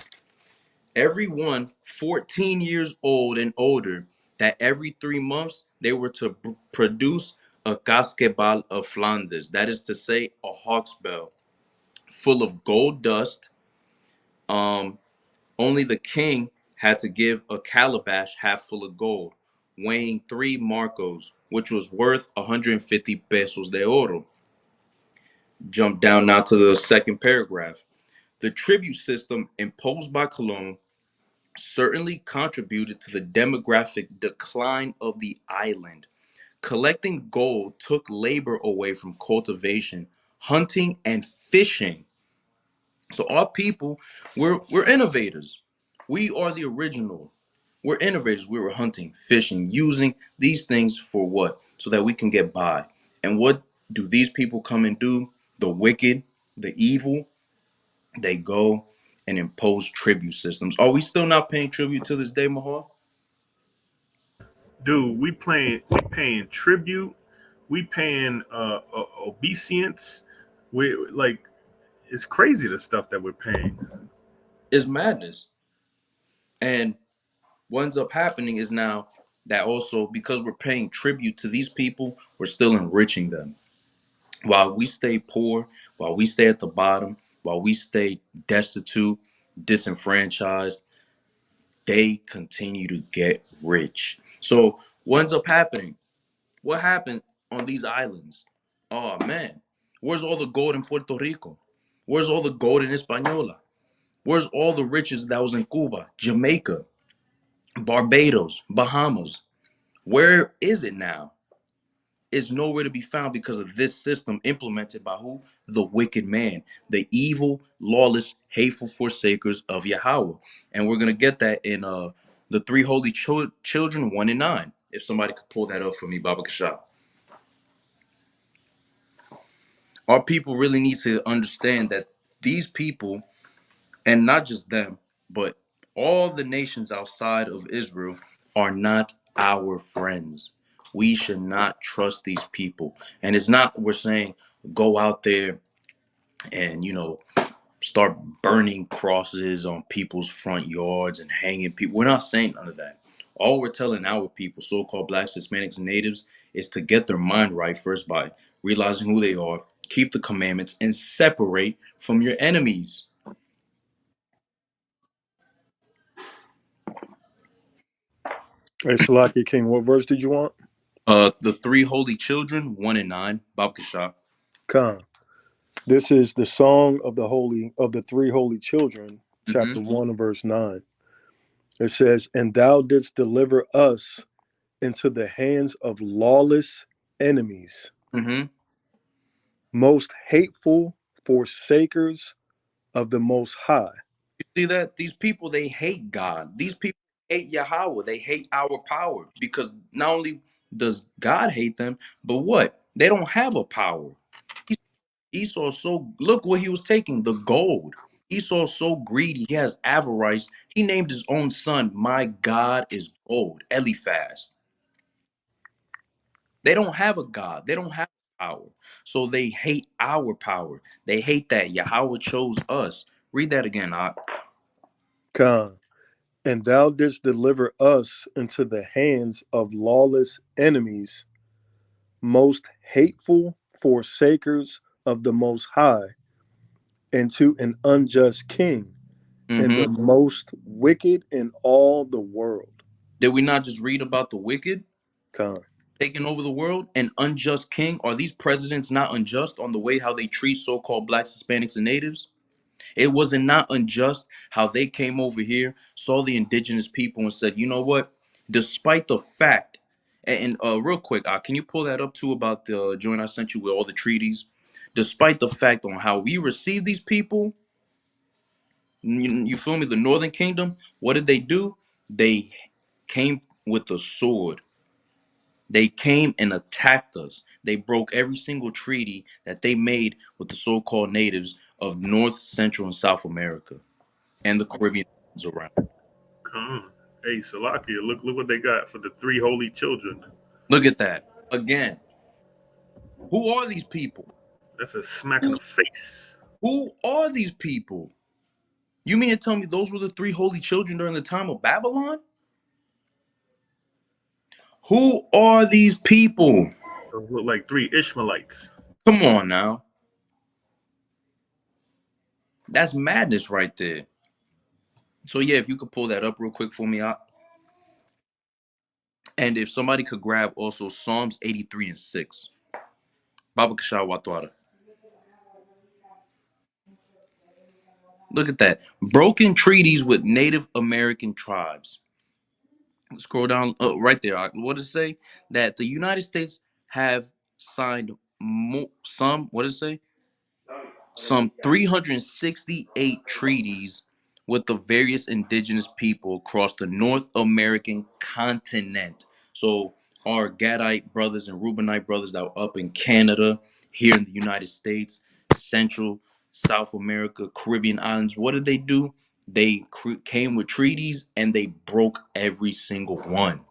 Everyone 14 years old and older, that every 3 months they were to produce a casquebal of Flanders, that is to say, a hawk's bell, full of gold dust. Only the king had to give a calabash half full of gold, weighing 3 marcos, which was worth 150 pesos de oro. Jump down now to the second paragraph. The tribute system imposed by Colón certainly contributed to the demographic decline of the island. Collecting gold took labor away from cultivation, hunting, and fishing. So our people, we're innovators. We are the original. We're innovators. We were hunting, fishing, using these things for what? So that we can get by. And what do these people come and do? The wicked, the evil, they go and impose tribute systems. Are we still not paying tribute to this day, Mahal? Dude, we paying tribute, we paying obeisance. We like, it's crazy the stuff that we're paying. It's madness. And what ends up happening is now that also, because we're paying tribute to these people, we're still enriching them. While we stay poor, while we stay at the bottom, while we stay destitute, disenfranchised, they continue to get rich. So what ends up happening? What happened on these islands? Oh man, where's all the gold in Puerto Rico? Where's all the gold in Hispaniola? Where's all the riches that was in Cuba, Jamaica, Barbados, Bahamas? Where is it now? It's nowhere to be found because of this system implemented by who? The wicked man, the evil, lawless, hateful forsakers of Yahweh. And we're going to get that in the three holy children, 1 and 9. If somebody could pull that up for me, Baba Kasha. Our people really need to understand that these people, and not just them, but all the nations outside of Israel, are not our friends. We should not trust these people. And it's not, we're saying, go out there and, start burning crosses on people's front yards and hanging people. We're not saying none of that. All we're telling our people, so-called blacks, Hispanics, and natives, is to get their mind right first by realizing who they are, keep the commandments, and separate from your enemies. Hey, Salaki King, what verse did you want? The three holy children, 1 and 9, Bab Kasha. Khan. This is the song of the three holy children, chapter 1 and verse 9. It says, "And thou didst deliver us into the hands of lawless enemies, most hateful forsakers of the Most High." You see that? These people, they hate God. These people hate Yahweh. They hate our power, because not only does God hate them, but what? They don't have a power. Esau, so look what he was taking, the gold. Esau's so greedy, he has avarice. He named his own son, "My God is gold," Eliphaz. They don't have a God. They don't have power. So they hate our power. They hate that Yahweh chose us. Read that again, Ak. Khan. And thou didst deliver us into the hands of lawless enemies, most hateful forsakers of the Most High, and to an unjust king, and the most wicked in all the world. Did we not just read about the wicked Khan. taking over the world? An unjust king? Are these presidents not unjust on the way how they treat so-called blacks, Hispanics, and natives? It wasn't not unjust how they came over here, saw the indigenous people, and said, you know what? Despite the fact, and real quick, can you pull that up too about the joint I sent you with all the treaties? Despite the fact on how we receive these people, you feel me? The Northern Kingdom, what did they do? They came with a sword. They came and attacked us. They broke every single treaty that they made with the so-called natives of North, Central, and South America and the Caribbean around. Come on. Hey, Salakia, look what they got for the 3 holy children. Look at that. Again, who are these people? That's a smack in the face. Who are these people? You mean to tell me those were the 3 holy children during the time of Babylon? Who are these people? Those look like 3 Ishmaelites. Come on now. That's madness right there. So yeah, if you could pull that up real quick for me, and if somebody could grab also Psalms 83 and 6. Baba Kashar Watwara. Look at that. Broken treaties with Native American tribes. Scroll down right there. What does it say? That the United States have signed some 368 treaties with the various indigenous people across the North American continent. So our Gadite brothers and Reubenite brothers that were up in Canada, here in the United States, Central, South America, Caribbean islands, what did they do? They came with treaties and they broke every single one.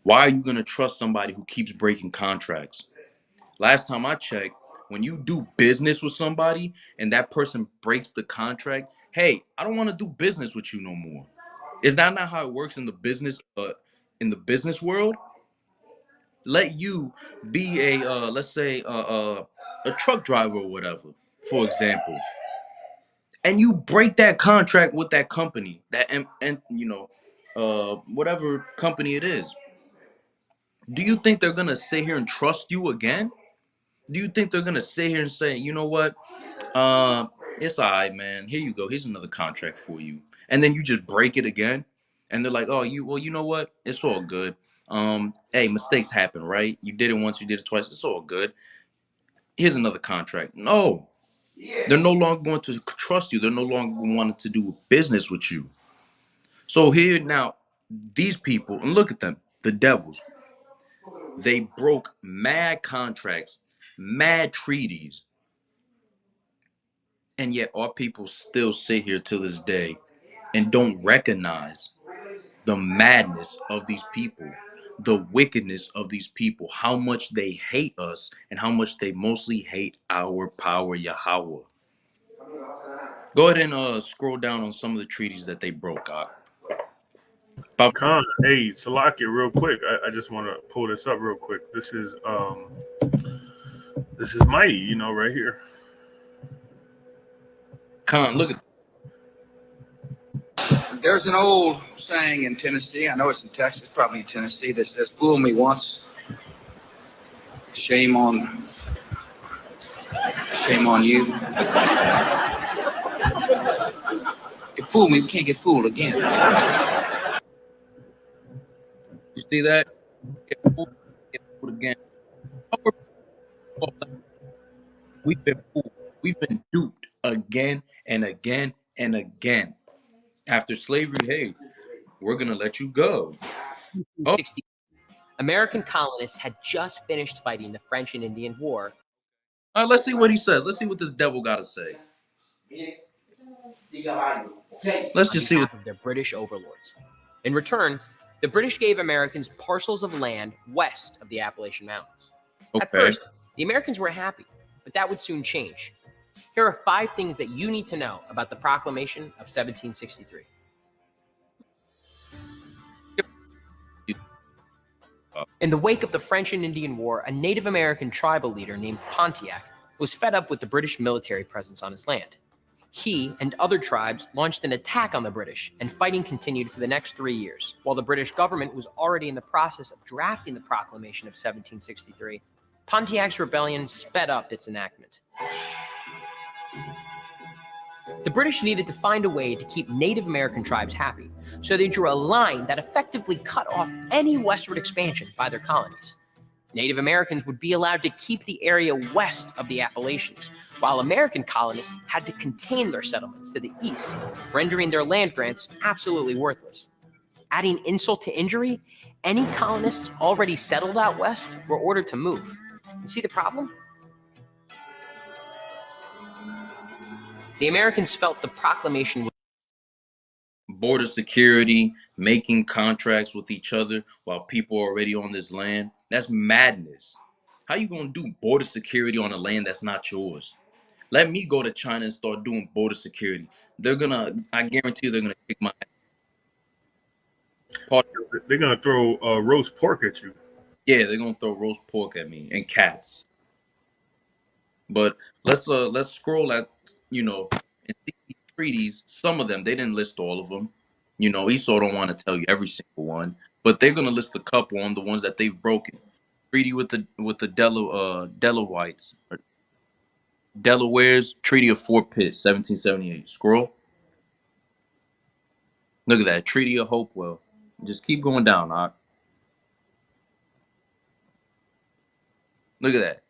Why are you going to trust somebody who keeps breaking contracts? Last time I checked, when you do business with somebody and that person breaks the contract, hey, I don't want to do business with you no more. Is that not how it works in the business world? Let you be a let's say a truck driver or whatever, for example, and you break that contract with that company, that and whatever company it is. Do you think they're gonna sit here and trust you again? Do you think they're gonna sit here and say, you know what? It's all right, man. Here you go. Here's another contract for you. And then you just break it again. And they're like, oh, you know what? It's all good. Hey, mistakes happen, right? You did it once, you did it twice. It's all good. Here's another contract. No. They're no longer going to trust you. They're no longer wanting to do business with you. So here now, these people, and look at them, the devils. They broke mad contracts, mad treaties. And yet our people still sit here to this day and don't recognize the madness of these people, the wickedness of these people, how much they hate us and how much they mostly hate our power, Yahweh. Go ahead and scroll down on some of the treaties that they broke out. Khan, hey, Salakia, real quick. I just want to pull this up real quick. This is mighty, right here. Khan, look at There's an old saying in Tennessee, I know it's in Texas, probably in Tennessee, that says, fool me once, shame on you. You fool me, we can't get fooled again. You see that? Get fooled again. We've been fooled. We've been duped again and again and again. After slavery, hey, we're going to let you go. Oh. American colonists had just finished fighting the French and Indian War. Let's see what he says. Let's see what this devil got to say. Let's just see what of their British overlords. In return, the British gave Americans parcels of land west of the Appalachian Mountains. At first, the Americans were happy, but that would soon change. Here are 5 things that you need to know about the Proclamation of 1763. In the wake of the French and Indian War, a Native American tribal leader named Pontiac was fed up with the British military presence on his land. He and other tribes launched an attack on the British, and fighting continued for the next 3 years. While the British government was already in the process of drafting the Proclamation of 1763, Pontiac's rebellion sped up its enactment. The British needed to find a way to keep Native American tribes happy, so they drew a line that effectively cut off any westward expansion by their colonies. Native Americans would be allowed to keep the area west of the Appalachians, while American colonists had to contain their settlements to the east, rendering their land grants absolutely worthless. Adding insult to injury, any colonists already settled out west were ordered to move. You see the problem? The Americans felt the proclamation was border security, making contracts with each other while people are already on this land. That's madness. How you gonna do border security on a land that's not yours? Let me go to China and start doing border security. I guarantee you they're gonna kick my ass. They're gonna throw roast pork at you. Yeah, they're gonna throw roast pork at me and cats. But let's scroll at, and see these treaties. Some of them, they didn't list all of them. Esau don't want to tell you every single one, but they're gonna list a couple on the ones that they've broken. Treaty with the Delaware's Treaty of Fort Pitt, 1778. Scroll. Look at that. Treaty of Hopewell. Just keep going down. Look at that.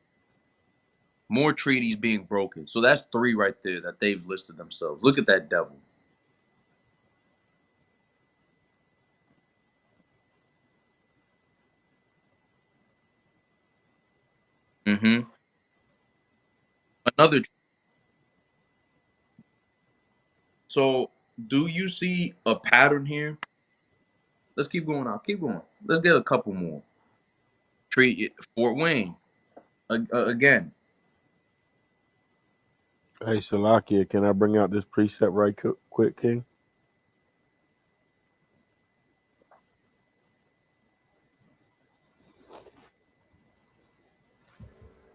More treaties being broken. So that's 3 right there that they've listed themselves. Look at that devil. Another. So do you see a pattern here? Let's keep going out. Keep going. Let's get a couple more. Fort Wayne. Again. Hey, Salakia, can I bring out this precept right quick, King?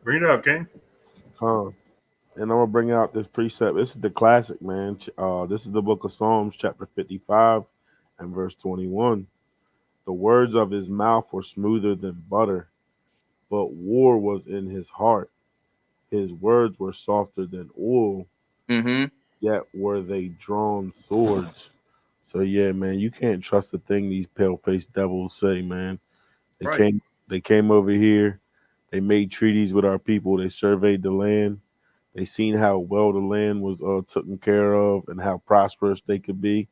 Bring it up, King. And I'm going to bring out this precept. This is the classic, man. This is the book of Psalms, chapter 55 and verse 21. The words of his mouth were smoother than butter, but war was in his heart. His words were softer than oil, yet were they drawn swords. So yeah, man, you can't trust a thing these pale-faced devils say, man. They came over here. They made treaties with our people. They surveyed the land. They seen how well the land was taken care of and how prosperous they could be.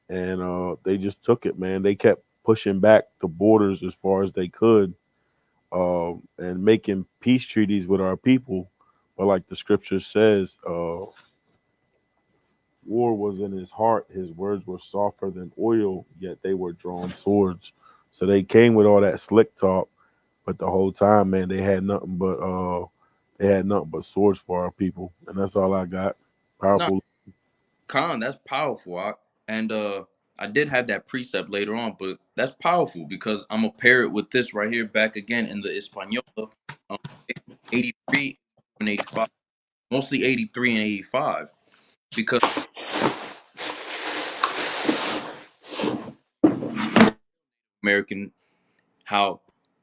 And they just took it, man. They kept pushing back the borders as far as they could and making peace treaties with our people. But like the scripture says, war was in his heart. His words were softer than oil, yet they were drawn swords. So they came with all that slick talk, but the whole time, man, they had nothing but swords for our people, and that's all I got. Powerful. No, Khan, that's powerful. I did have that precept later on, but that's powerful because I'm gonna pair it with this right here, back again in the Española, 83 and 85, mostly 83 and 85, because American, how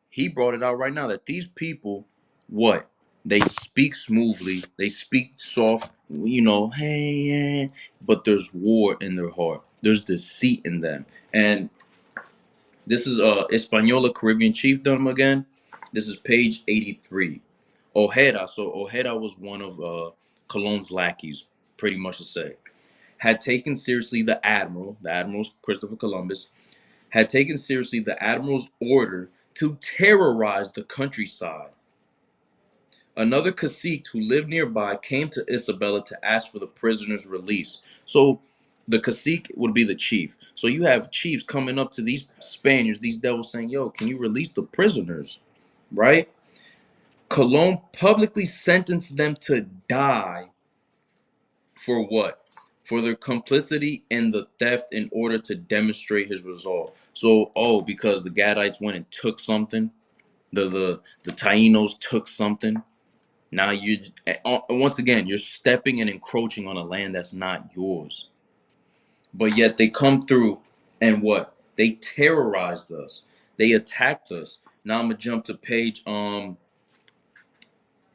he brought it out right now that these people, what? They speak smoothly, they speak soft, hey, but there's war in their heart. There's deceit in them. And this is Española Caribbean Chiefdom again. This is page 83. Ojeda. So Ojeda was one of Colon's lackeys, pretty much to say. Had taken seriously the admiral's Christopher Columbus, had taken seriously the admiral's order to terrorize the countryside Another cacique who lived nearby came to Isabella to ask for the prisoner's release. So the cacique would be the chief. So you have chiefs coming up to these Spaniards, these devils, saying, yo, can you release the prisoners? Right? Colon publicly sentenced them to die for what? For their complicity in the theft in order to demonstrate his resolve. So, because the Gadites went and took something, the Taínos took something. Now you, once again, you're stepping and encroaching on a land that's not yours. But yet they come through and what? They terrorized us. They attacked us. Now I'm gonna jump to page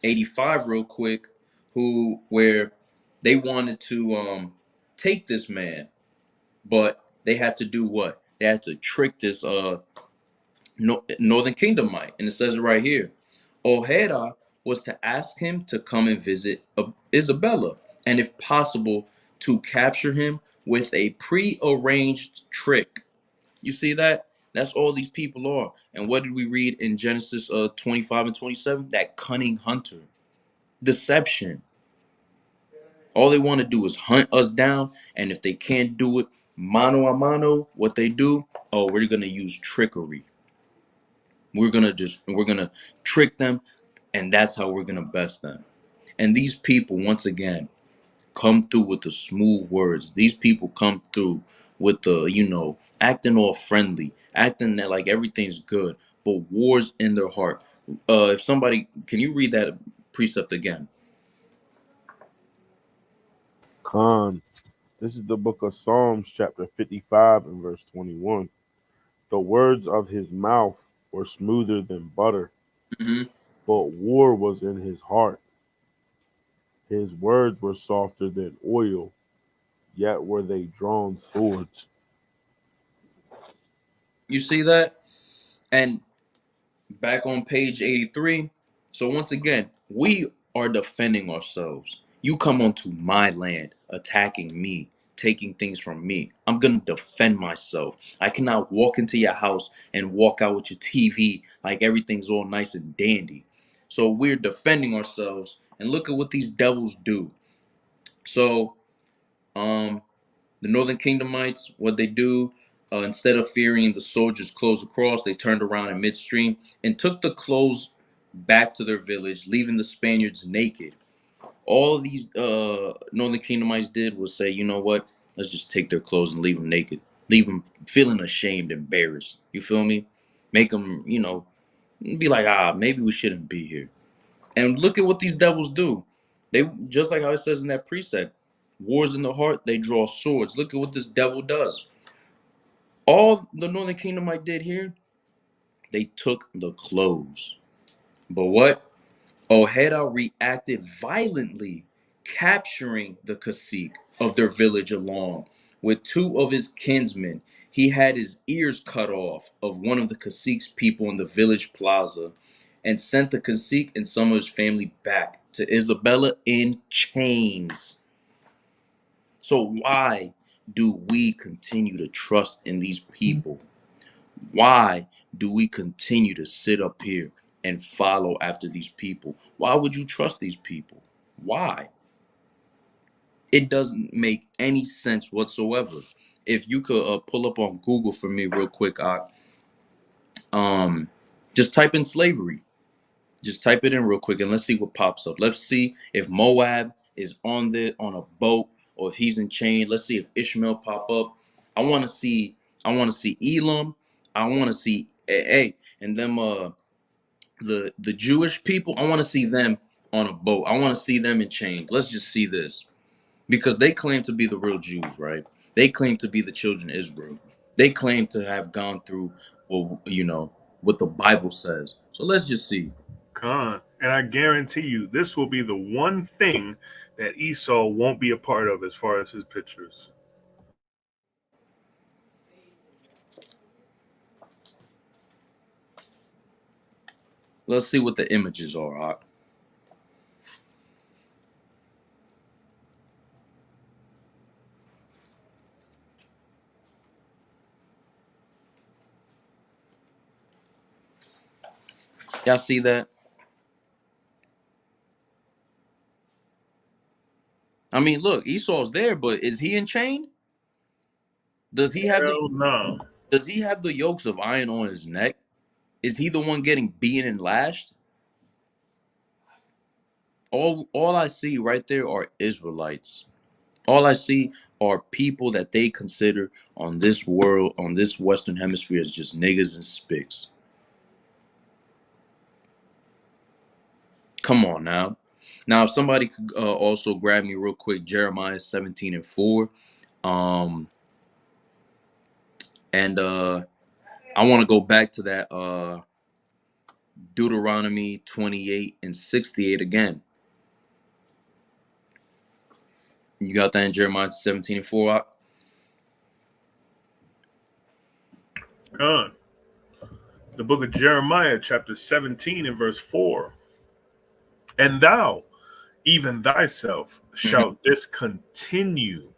85 real quick, where they wanted to take this man, but they had to do what? They had to trick this Northern Kingdomite, and it says it right here. Ojeda was to ask him to come and visit Isabella, and if possible, to capture him with a pre-arranged trick. You see that? That's all these people are. And what did we read in Genesis 25 and 27? That cunning hunter. Deception. All they want to do is hunt us down, and if they can't do it mano a mano, what they do, we're gonna use trickery. We're gonna trick them, and that's how we're gonna best them. And these people, once again, come through with the smooth words. These people come through with the, acting all friendly, acting that like everything's good, but war's in their heart. If somebody, can you read that precept again? Khan. This is the book of Psalms, chapter 55 and verse 21. The words of his mouth were smoother than butter, but war was in his heart. His words were softer than oil, yet were they drawn swords. You see that? And back on page 83. So once again, we are defending ourselves. You come onto my land, attacking me, taking things from me. I'm going to defend myself. I cannot walk into your house and walk out with your TV like everything's all nice and dandy. So we're defending ourselves, and look at what these devils do. So the Northern Kingdomites, what they do, instead of fearing the soldiers' clothes across, they turned around in midstream and took the clothes back to their village, leaving the Spaniards naked. All these Northern Kingdomites did was say, you know what? Let's just take their clothes and leave them naked. Leave them feeling ashamed, embarrassed. You feel me? Make them, be like, maybe we shouldn't be here. And look at what these devils do. They, just like how it says in that precept, wars in the heart, they draw swords. Look at what this devil does. All the Northern Kingdomite did here, they took the clothes. But what? Ojeda reacted violently, capturing the cacique of their village along with two of his kinsmen. He had his ears cut off of one of the cacique's people in the village plaza and sent the cacique and some of his family back to Isabella in chains. So why do we continue to trust in these people? Why do we continue to sit up here and follow after these people? Why would you trust these people? Why? It doesn't make any sense whatsoever. If you could pull up on Google for me real quick, just type in slavery. Just type it in real quick and let's see what pops up. Let's see if Moab is on a boat or if he's in chains. Let's see if Ishmael pop up. I want to see Elam. I want to see and them the Jewish people. I want to see them on a boat. I want to see them in chains. Let's just see this. Because they claim to be the real Jews, right? They claim to be the children of Israel. They claim to have gone through what the Bible says. So let's just see. Con, and I guarantee you, this will be the one thing that Esau won't be a part of as far as his pictures. Let's see what the images are. Huh? Y'all see that? mean, look, Esau's there, but is he in chain? Does he have no. Does he have the yokes of iron on his neck? Is he the one getting beaten and lashed? All I see right there are Israelites. All I see are people that they consider on this world, on this Western hemisphere, as just niggas and spics. Come on now. Now, if somebody could also grab me real quick, Jeremiah 17:4. And I want to go back to that Deuteronomy 28:68 again. You got that in Jeremiah 17:4? God. The book of Jeremiah, chapter 17 and verse 4. And thou, even thyself, shalt discontinue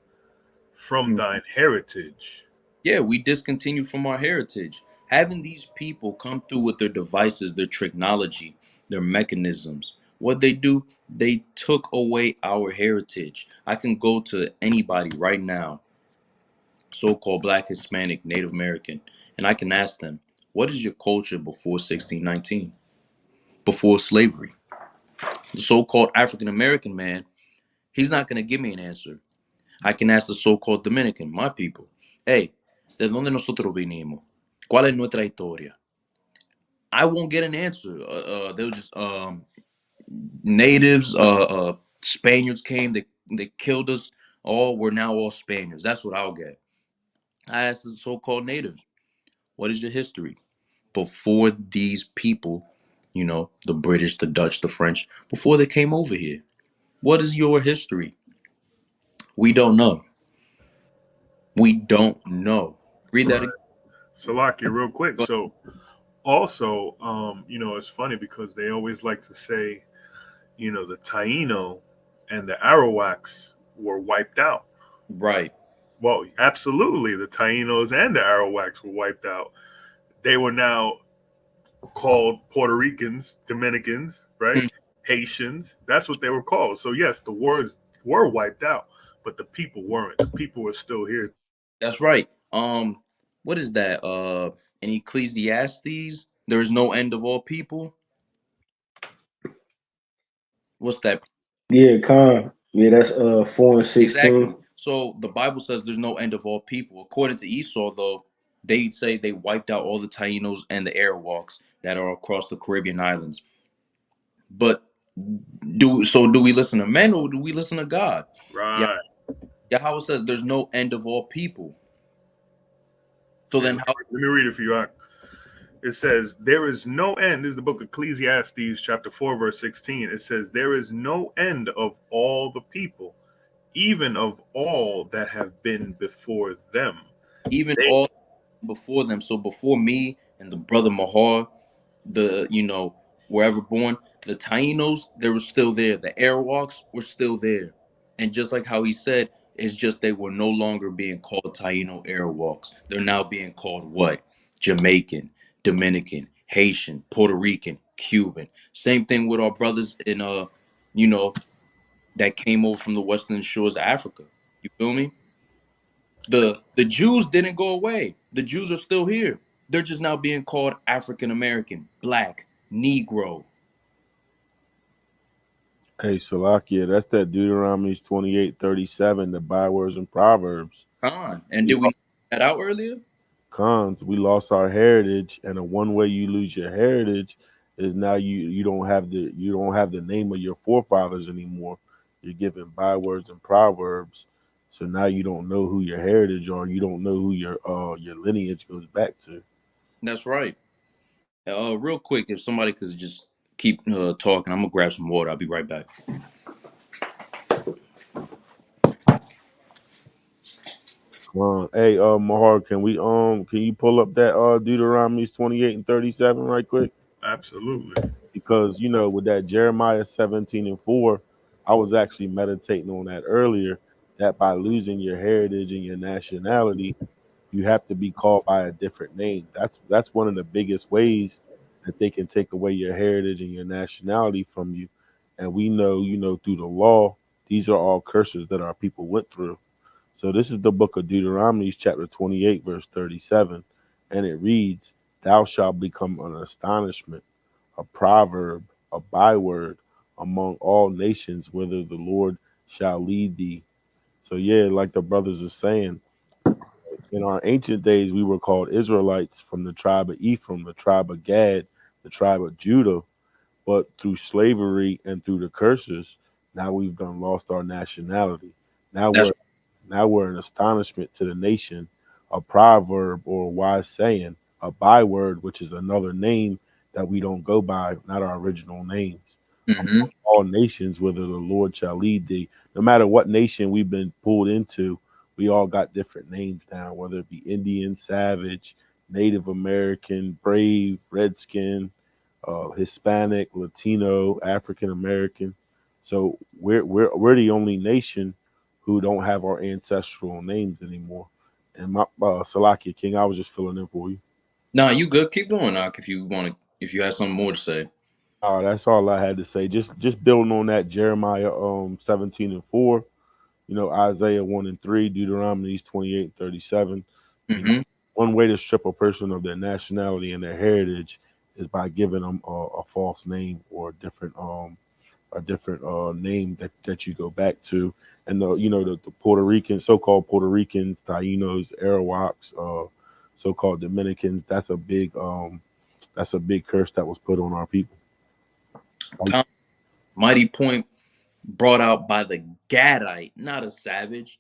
from thine heritage. Yeah, we discontinue from our heritage. Having these people come through with their devices, their technology, their mechanisms, what they do, they took away our heritage. I can go to anybody right now, so-called Black, Hispanic, Native American, and I can ask them, what is your culture before 1619, before slavery? The so-called African American man, he's not going to give me an answer. I can ask the so-called Dominican, my people, hey, ¿de dónde nosotros vinimos? ¿Cuál es nuestra historia? I won't get an answer. They'll just natives, Spaniards came, they killed us all. We're now all Spaniards. That's what I'll get. I asked the so-called natives, what is your history before these people? You know, the British, the Dutch, the French, before they came over here. What is your history? We don't know. We don't know. Read that again. Salakia, real quick. So also, it's funny because they always like to say, the Taino and the Arawaks were wiped out. Right. Well, absolutely. The Tainos and the Arawaks were wiped out. They were now called Puerto Ricans, Dominicans, right? Haitians. That's what they were called. So yes, the words were wiped out, but the people weren't. The people were still here. That's right. What is that? In Ecclesiastes, there is no end of all people. What's that? Yeah, yeah, that's 4:16. Exactly. So the Bible says there's no end of all people. According to Esau, though, they say they wiped out all the Tainos and the Arawaks that are across the Caribbean islands. But do we listen to men or do we listen to God? Right. Yahweh says there's no end of all people. So then how? Let me read it for you. It says, there is no end. This is the book of Ecclesiastes, chapter 4, verse 16. It says, there is no end of all the people, even of all that have been before them. Even all before them. So before me and the brother Mahar, wherever born, the Tainos, they were still there. The Arawaks were still there. And just like how he said, it's just they were no longer being called Taino Arawaks. They're now being called what? Jamaican, Dominican, Haitian, Puerto Rican, Cuban. Same thing with our brothers in that came over from the western shores of Africa. You feel me? The Jews didn't go away. The Jews are still here. They're just now being called African American, Black, Negro. Hey, Salakia, that's that Deuteronomy 28:37, the bywords and proverbs. And did we know that out earlier? We lost our heritage, and the one way you lose your heritage is now you don't have the name of your forefathers anymore. You're given bywords and proverbs, so now you don't know who your heritage are. You don't know who your lineage goes back to. That's right. Real quick, if somebody could just keep talking, I'm gonna grab some water. I'll be right back. Hey, Mahar, can you pull up that Deuteronomy 28:37 right quick? Absolutely. Because with that Jeremiah 17:4, I was actually meditating on that earlier, that by losing your heritage and your nationality, you have to be called by a different name. That's one of the biggest ways that they can take away your heritage and your nationality from you. And we know, through the law, These are all curses that our people went through. So this is the book of Deuteronomy, chapter 28, verse 37. And it reads, Thou shalt become an astonishment, a proverb, a byword among all nations, whither the Lord shall lead thee. So yeah, like the brothers are saying, in our ancient days, we were called Israelites from the tribe of Ephraim, the tribe of Gad, the tribe of Judah. But through slavery and through the curses, now we've done lost our nationality. Now That's we're an astonishment to the nation, a proverb or a wise saying, a byword, which is another name that we don't go by, not our original names. mm-hmm. All nations, whither the Lord shall lead thee. No matter what nation we've been pulled into, we all got different names now, whether it be Indian, Savage, Native American, Brave, Redskin, Hispanic, Latino, African American. So we're the only nation who don't have our ancestral names anymore. And my Salakia King, I was just filling in for you. Nah, you good. Keep going, Ak, if you have something more to say. That's all I had to say. Just building on that Jeremiah 17:4, Isaiah 1:3, Deuteronomy 28:37. Mm-hmm. One way to strip a person of their nationality and their heritage is by giving them a false name or a different name that you go back to. And the Puerto Ricans, so-called Puerto Ricans, Tainos, Arawaks, so-called Dominicans, that's a big curse that was put on our people. Mighty point brought out by the Gadite, not a savage,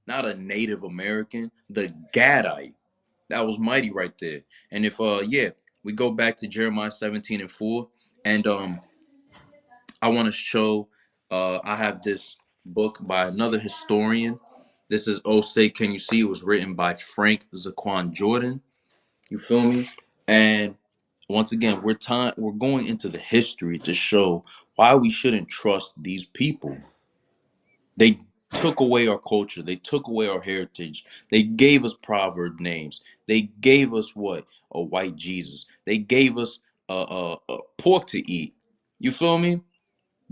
not a Native American, the Gadite. That was mighty right there. And if we go back to Jeremiah 17:4, and I want to show I have this book by another historian. This is Oh Say Can You See? It was written by Frank Zaquan Jordan. You feel me? And once again, we're going into the history to show why we shouldn't trust these people. They took away our culture. They took away our heritage. They gave us proverb names. They gave us what? A white Jesus. They gave us a pork to eat. You feel me?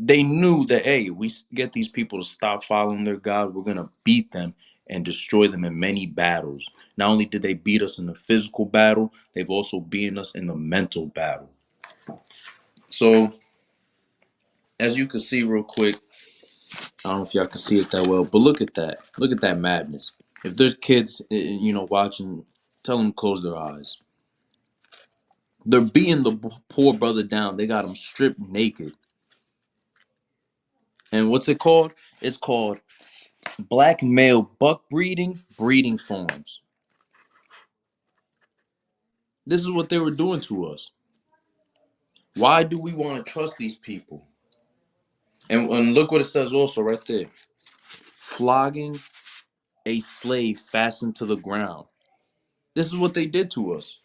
They knew that, hey, we get these people to stop following their God, we're going to beat them and destroy them in many battles. Not only did they beat us in the physical battle, they've also beaten us in the mental battle. So, as you can see real quick, I don't know if y'all can see it that well, but look at that. Look at that madness. If there's kids, watching, tell them to close their eyes. They're beating the poor brother down. They got him stripped naked. And what's it called? It's called black male buck breeding farms. This is what they were doing to us. Why do we want to trust these people? And look what it says also right there. Flogging a slave fastened to the ground. This is what they did to us.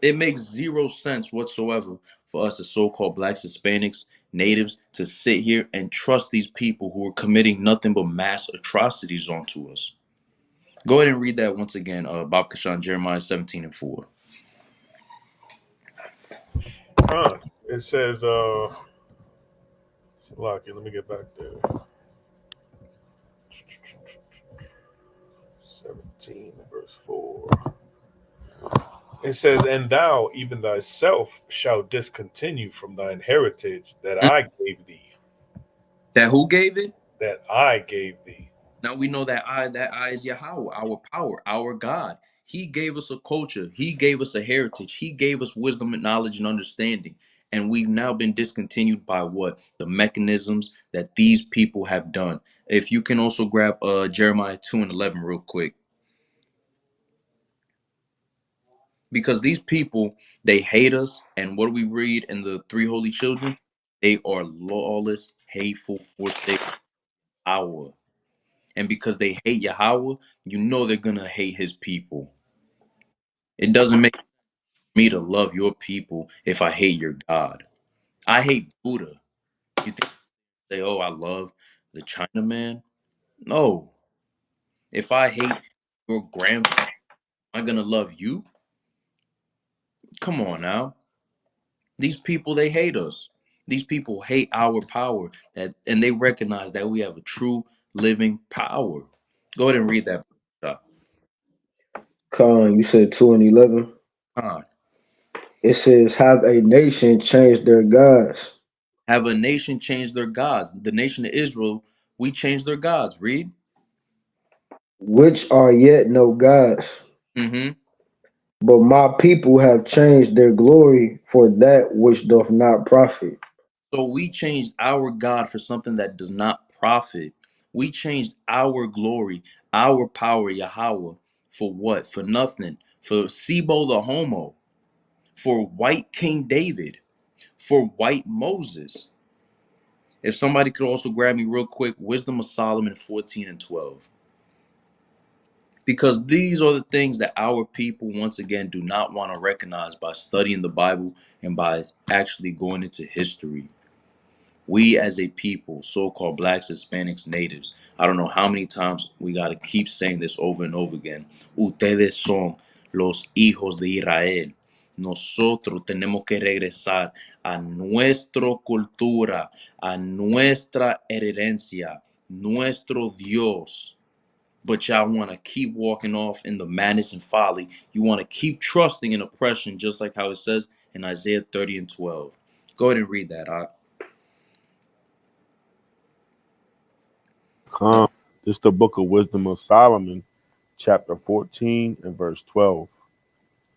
It makes zero sense whatsoever for us as so-called blacks, Hispanics, natives to sit here and trust these people who are committing nothing but mass atrocities onto us. Go ahead and read that once again, Bob Kashan, Jeremiah 17:4. It says, Lucky, let me get back there. 17 verse 4. It says, And thou, even thyself, shalt discontinue from thine heritage that I gave thee. That who gave it? That I gave thee. Now we know that I is Yahawah, our power, our God. He gave us a culture. He gave us a heritage. He gave us wisdom and knowledge and understanding. And we've now been discontinued by what? The mechanisms that these people have done. If you can also grab Jeremiah 2:11 real quick. Because these people, they hate us. And what do we read in the three holy children? They are lawless, hateful, forsake our. And because they hate Yahawah, you know they're going to hate his people. It doesn't make me to love your people if I hate your God. I hate Buddha. You think I say, oh, I love the Chinaman? No. If I hate your grandfather, am I going to love you? Come on now. These people, they hate us. These people hate our power, and they recognize that we have a true living power. Go ahead and read that. Con, you said 2 and 11. It says, "Have a nation changed their gods?" Have a nation change their gods? The nation of Israel, we changed their gods. Read. "Which are yet no gods. Mm-hmm. But my people have changed their glory for that which doth not profit." So we changed our God for something that does not profit. We changed our glory, our power, Yahweh, for what? For nothing. For Sebo the Homo, for white King David, for white Moses. If somebody could also grab me real quick, Wisdom of Solomon 14 and 12. Because these are the things that our people, once again, do not want to recognize by studying the Bible and by actually going into history. We as a people, so-called blacks, Hispanics, natives, I don't know how many times we got to keep saying this over and over again. Ustedes son los hijos de Israel. Nosotros tenemos que regresar a nuestra cultura, a nuestra herencia, nuestro Dios. But y'all want to keep walking off in the madness and folly. You want to keep trusting in oppression, just like how it says in Isaiah 30 and 12. Go ahead and read that. This is the book of Wisdom of Solomon, chapter 14 and verse 12.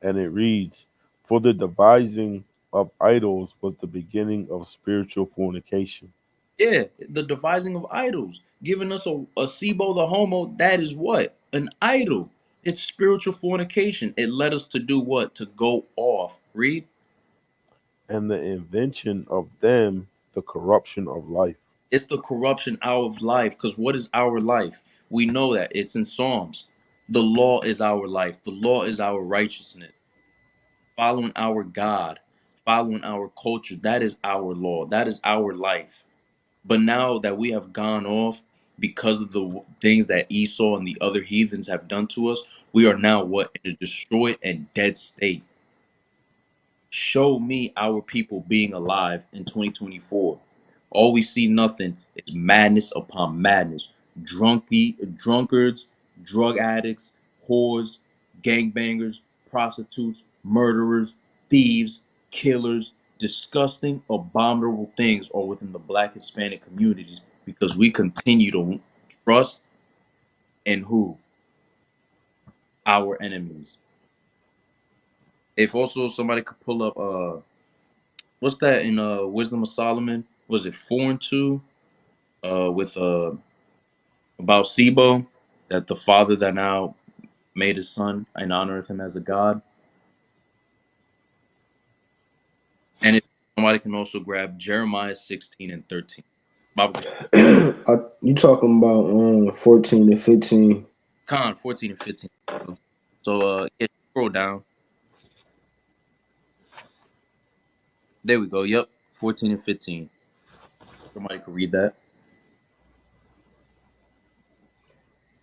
And it reads, "For the devising of idols was the beginning of spiritual fornication." Yeah, the devising of idols, giving us a Sebo the Homo, that is what? An idol. It's spiritual fornication. It led us to do what? To go off. Read. And the invention of them, the corruption of life. It's the corruption out of life. Because what is our life? We know that. It's in Psalms. The law is our life. The law is our righteousness. Following our God, following our culture, that is our law. That is our life. But now that we have gone off because of the things that Esau and the other heathens have done to us, we are now what? In a destroyed and dead state. Show me our people being alive in 2024. All we see nothing is madness upon madness. Drunkards, drug addicts, whores, gangbangers, prostitutes, murderers, thieves, killers, disgusting, abominable things are within the Black Hispanic communities because we continue to trust in who? Our enemies. If also somebody could pull up what's that in Wisdom of Solomon? Was it 4 and 2? With about Sebo, that the father that now made his son and honored him as a god. And if somebody can also grab Jeremiah 16 and 13. You talking about 14 and 15? 14 and 15. So yeah, scroll down. There we go. Yep, 14 and 15. Somebody could read that.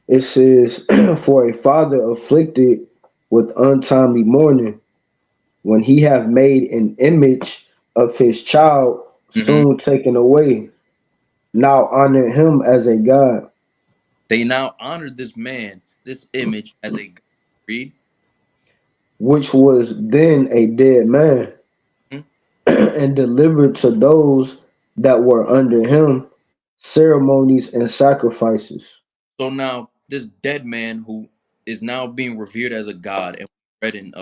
It says, "For a father afflicted with untimely mourning, when he have made an image of his child soon taken away, now honor him as a god." They now honored this man, this image, as a god. Read. "Which was then a dead man, and delivered to those that were under him ceremonies and sacrifices." So now this dead man who is now being revered as a god, and we read in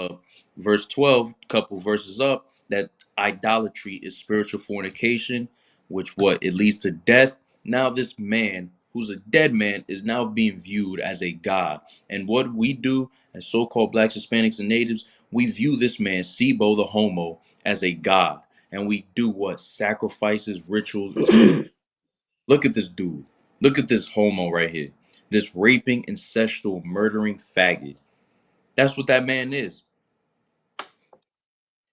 verse 12, couple verses up, that idolatry is spiritual fornication, which what? It leads to death. Now this man who's a dead man is now being viewed as a god. And what we do as so-called blacks, Hispanics, and natives, we view this man, Sebo the Homo, as a god. And we do what? Sacrifices, rituals, and look at this dude. Look at this homo right here. This raping, incestual, murdering faggot. That's what that man is.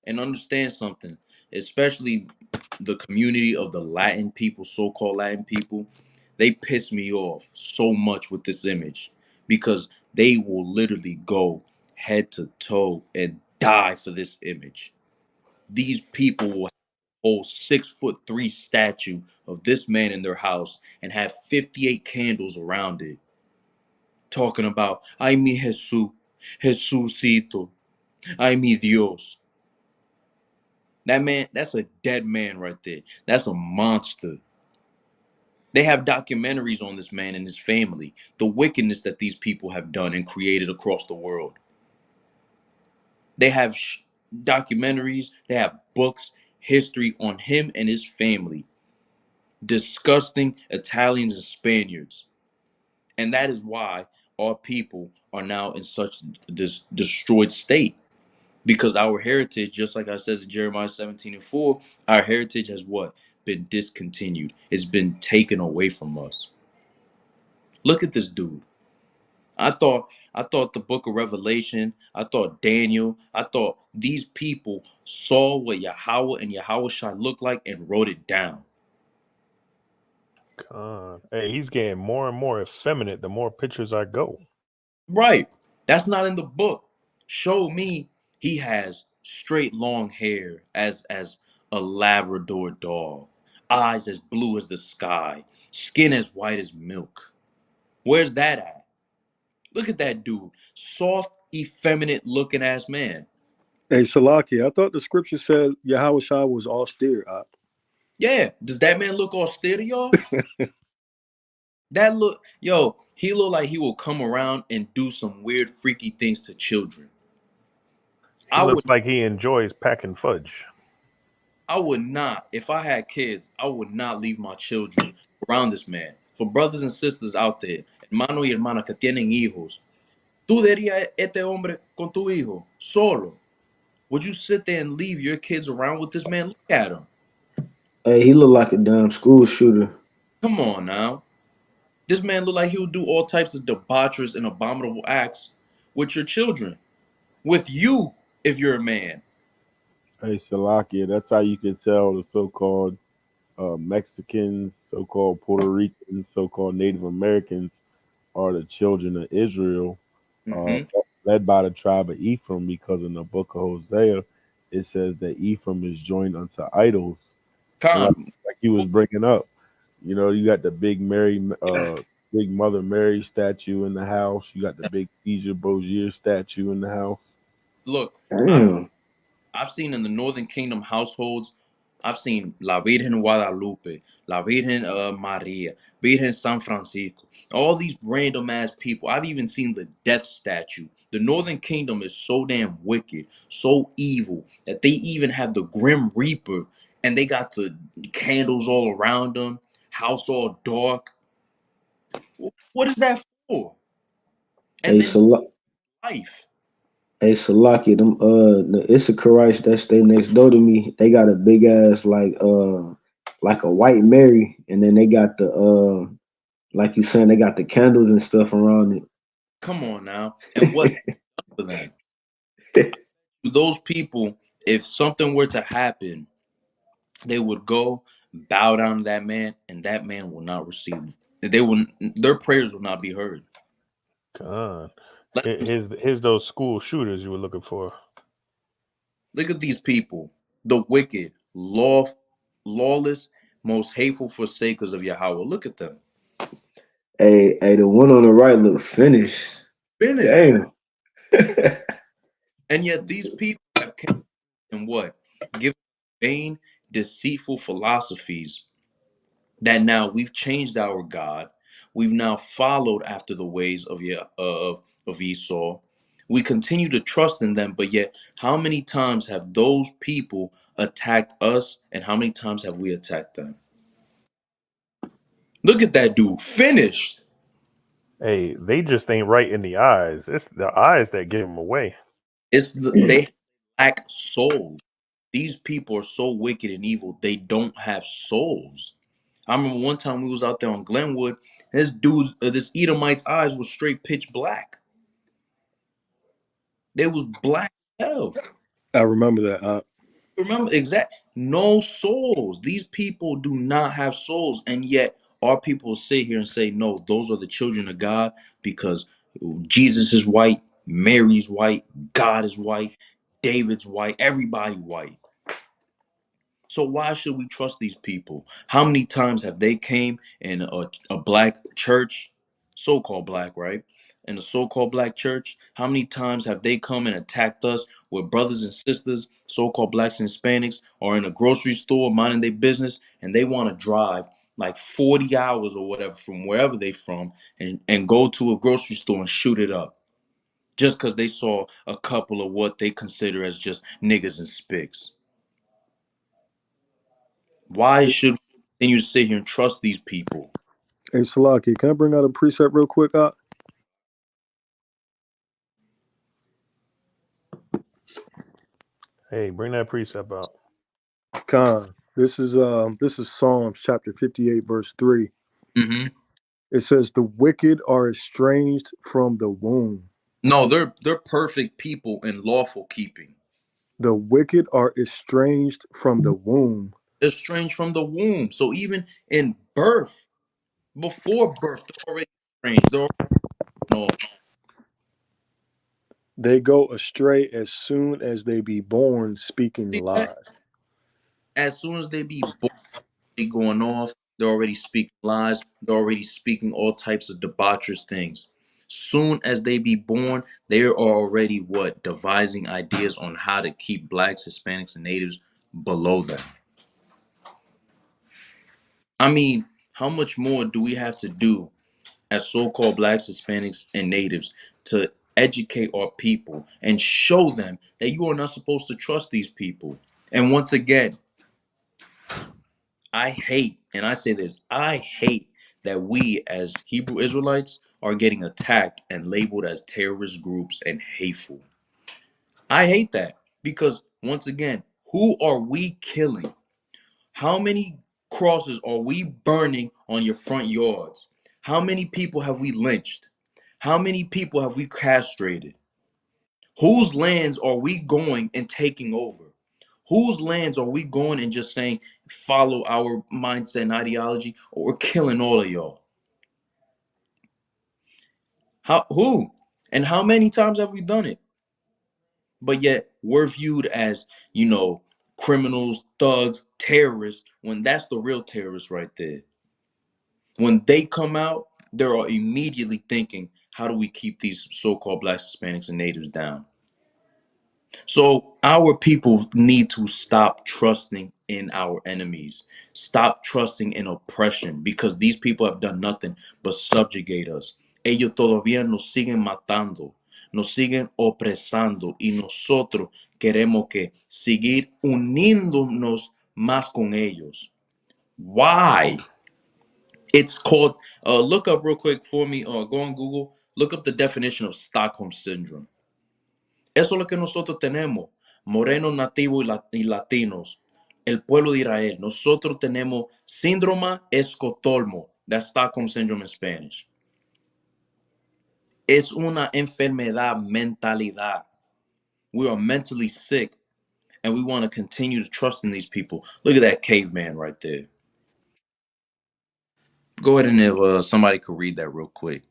And understand something, especially the community of the Latin people, so-called Latin people, they piss me off so much with this image because they will literally go head to toe and die for this image. These people will have whole 6'3" statue of this man in their house and have 58 candles around it, talking about "Ay mi Jesús, Jesucito, ay mi Dios." That man, that's a dead man right there. That's a monster. They have documentaries on this man and his family, the wickedness that these people have done and created across the world. They have documentaries, they have books, history on him and his family. Disgusting Italians and Spaniards. And that is why our people are now in such this destroyed state. Because our heritage, just like I says in Jeremiah 17:4, our heritage has what? Been discontinued. It's been taken away from us. Look at this dude. I thought the book of Revelation, I thought Daniel, I thought these people saw what Yahweh and Yahawashi looked like and wrote it down. Hey, he's getting more and more effeminate the more pictures I go. Right. That's not in the book. Show me he has straight long hair as a Labrador dog, eyes as blue as the sky, skin as white as milk. Where's that at? Look at that dude. Soft, effeminate looking ass man. Hey, Salaki, I thought the scripture said Yahawashi was austere. Yeah. Does that man look austere to y'all? That look, yo, he look like he will come around and do some weird, freaky things to children. He looks like he enjoys packing fudge. I would not, if I had kids, I would not leave my children around this man. For brothers and sisters out there, hermano y hermana que tienen hijos, tú derías este hombre con tu hijo solo. Would you sit there and leave your kids around with this man? Look at him. Hey, he look like a damn school shooter. Come on now. This man look like he would do all types of debaucherous and abominable acts with your children. With you, if you're a man. Hey, Salakia, that's how you can tell the so-called Mexicans, so-called Puerto Ricans, so-called Native Americans are the children of Israel, led by the tribe of Ephraim, because in the book of Hosea, it says that Ephraim is joined unto idols. Like he was bringing up, you know, you got the big big Mother Mary statue in the house. You got the big Caesar Borgia statue in the house. Look, I've seen in the Northern Kingdom households, I've seen La Virgen Guadalupe, La Virgen Maria, Virgen San Francisco, all these random ass people. I've even seen the death statue. The Northern Kingdom is so damn wicked, so evil, that they even have the Grim Reaper and they got the candles all around them, house all dark. What is that for? And Hey, then life. Hey, Salaki, them the Issacharites that stay next door to me, they got a big ass like a white Mary, and then they got the like you saying, they got the candles and stuff around it. Come on now. And what for them? Those people, if something were to happen, they would go bow down to that man, and that man will not receive. Their prayers will not be heard. God. Here's those school shooters you were looking for. Look at these people, the wicked, lawless, most hateful forsakers of Yahweh. Look at them. Hey, the one on the right look finished. Damn. And yet these people have kept in what? Given vain, deceitful philosophies that now we've changed our God. We've now followed after the ways of Esau. We continue to trust in them, but yet how many times have those people attacked us, and how many times have we attacked them? Look at that dude, finished. Hey, they just ain't right in the eyes. It's the eyes that give them away. They lack souls. These people are so wicked and evil, they don't have souls. I remember one time we was out there on Glenwood, this dude, this Edomite's eyes was straight pitch black. They was black as hell. I remember that. Remember, no souls. These people do not have souls, and yet our people sit here and say, no, those are the children of God because Jesus is white, Mary's white, God is white, David's white, everybody white. So why should we trust these people? How many times have they came in a black church, so-called black, right? In a so-called black church, how many times have they come and attacked us with brothers and sisters, so-called blacks and Hispanics, or in a grocery store minding their business, and they want to drive like 40 hours or whatever from wherever they from and go to a grocery store and shoot it up just because they saw a couple of what they consider as just niggas and spics. Why should we continue to sit here and trust these people? Hey, Salaki, can I bring out a precept real quick? Hey, bring that precept out. Khan, this is Psalms chapter 58, verse 3. Mm-hmm. It says, "The wicked are estranged from the womb." No, they're perfect people in lawful keeping. The wicked are estranged from the womb. Estranged from the womb. So even in birth, before birth, they're already estranged. They're already, They go astray as soon as they be born, speaking see that? lies. As soon as they be born, they going off, they're already speaking lies. They're already speaking all types of debaucherous things. Soon as they be born, they are already what? Devising ideas on how to keep blacks, Hispanics, and natives below them. I mean, how much more do we have to do as so-called blacks, Hispanics, and natives to educate our people and show them that you are not supposed to trust these people? And once again, I hate, and I say this, I hate that we as Hebrew Israelites are getting attacked and labeled as terrorist groups and hateful. I hate that because once again, who are we killing? How many crosses are we burning on your front yards? How many people have we lynched? How many people have we castrated? Whose lands are we going and taking over? Whose lands are we going and just saying, follow our mindset and ideology, or we're killing all of y'all? Who? And how many times have we done it? But yet we're viewed as, criminals, thugs, terrorists, when that's the real terrorists right there. When they come out, they're immediately thinking, how do we keep these so-called blacks, Hispanics, and natives down? So our people need to stop trusting in our enemies. Stop trusting in oppression because these people have done nothing but subjugate us. Ellos todavía nos siguen matando, nos siguen opresando y nosotros queremos que seguir uniéndonos más con ellos. Why? It's called, look up real quick for me, go on Google, look up the definition of Stockholm Syndrome. Eso es lo que nosotros tenemos, morenos nativos y latinos, el pueblo de Israel. Nosotros tenemos síndrome Estocolmo, that's Stockholm Syndrome in Spanish. Es una enfermedad mentalidad. We are mentally sick, and we want to continue to trust in these people. Look at that caveman right there. Go ahead and if somebody could read that real quick.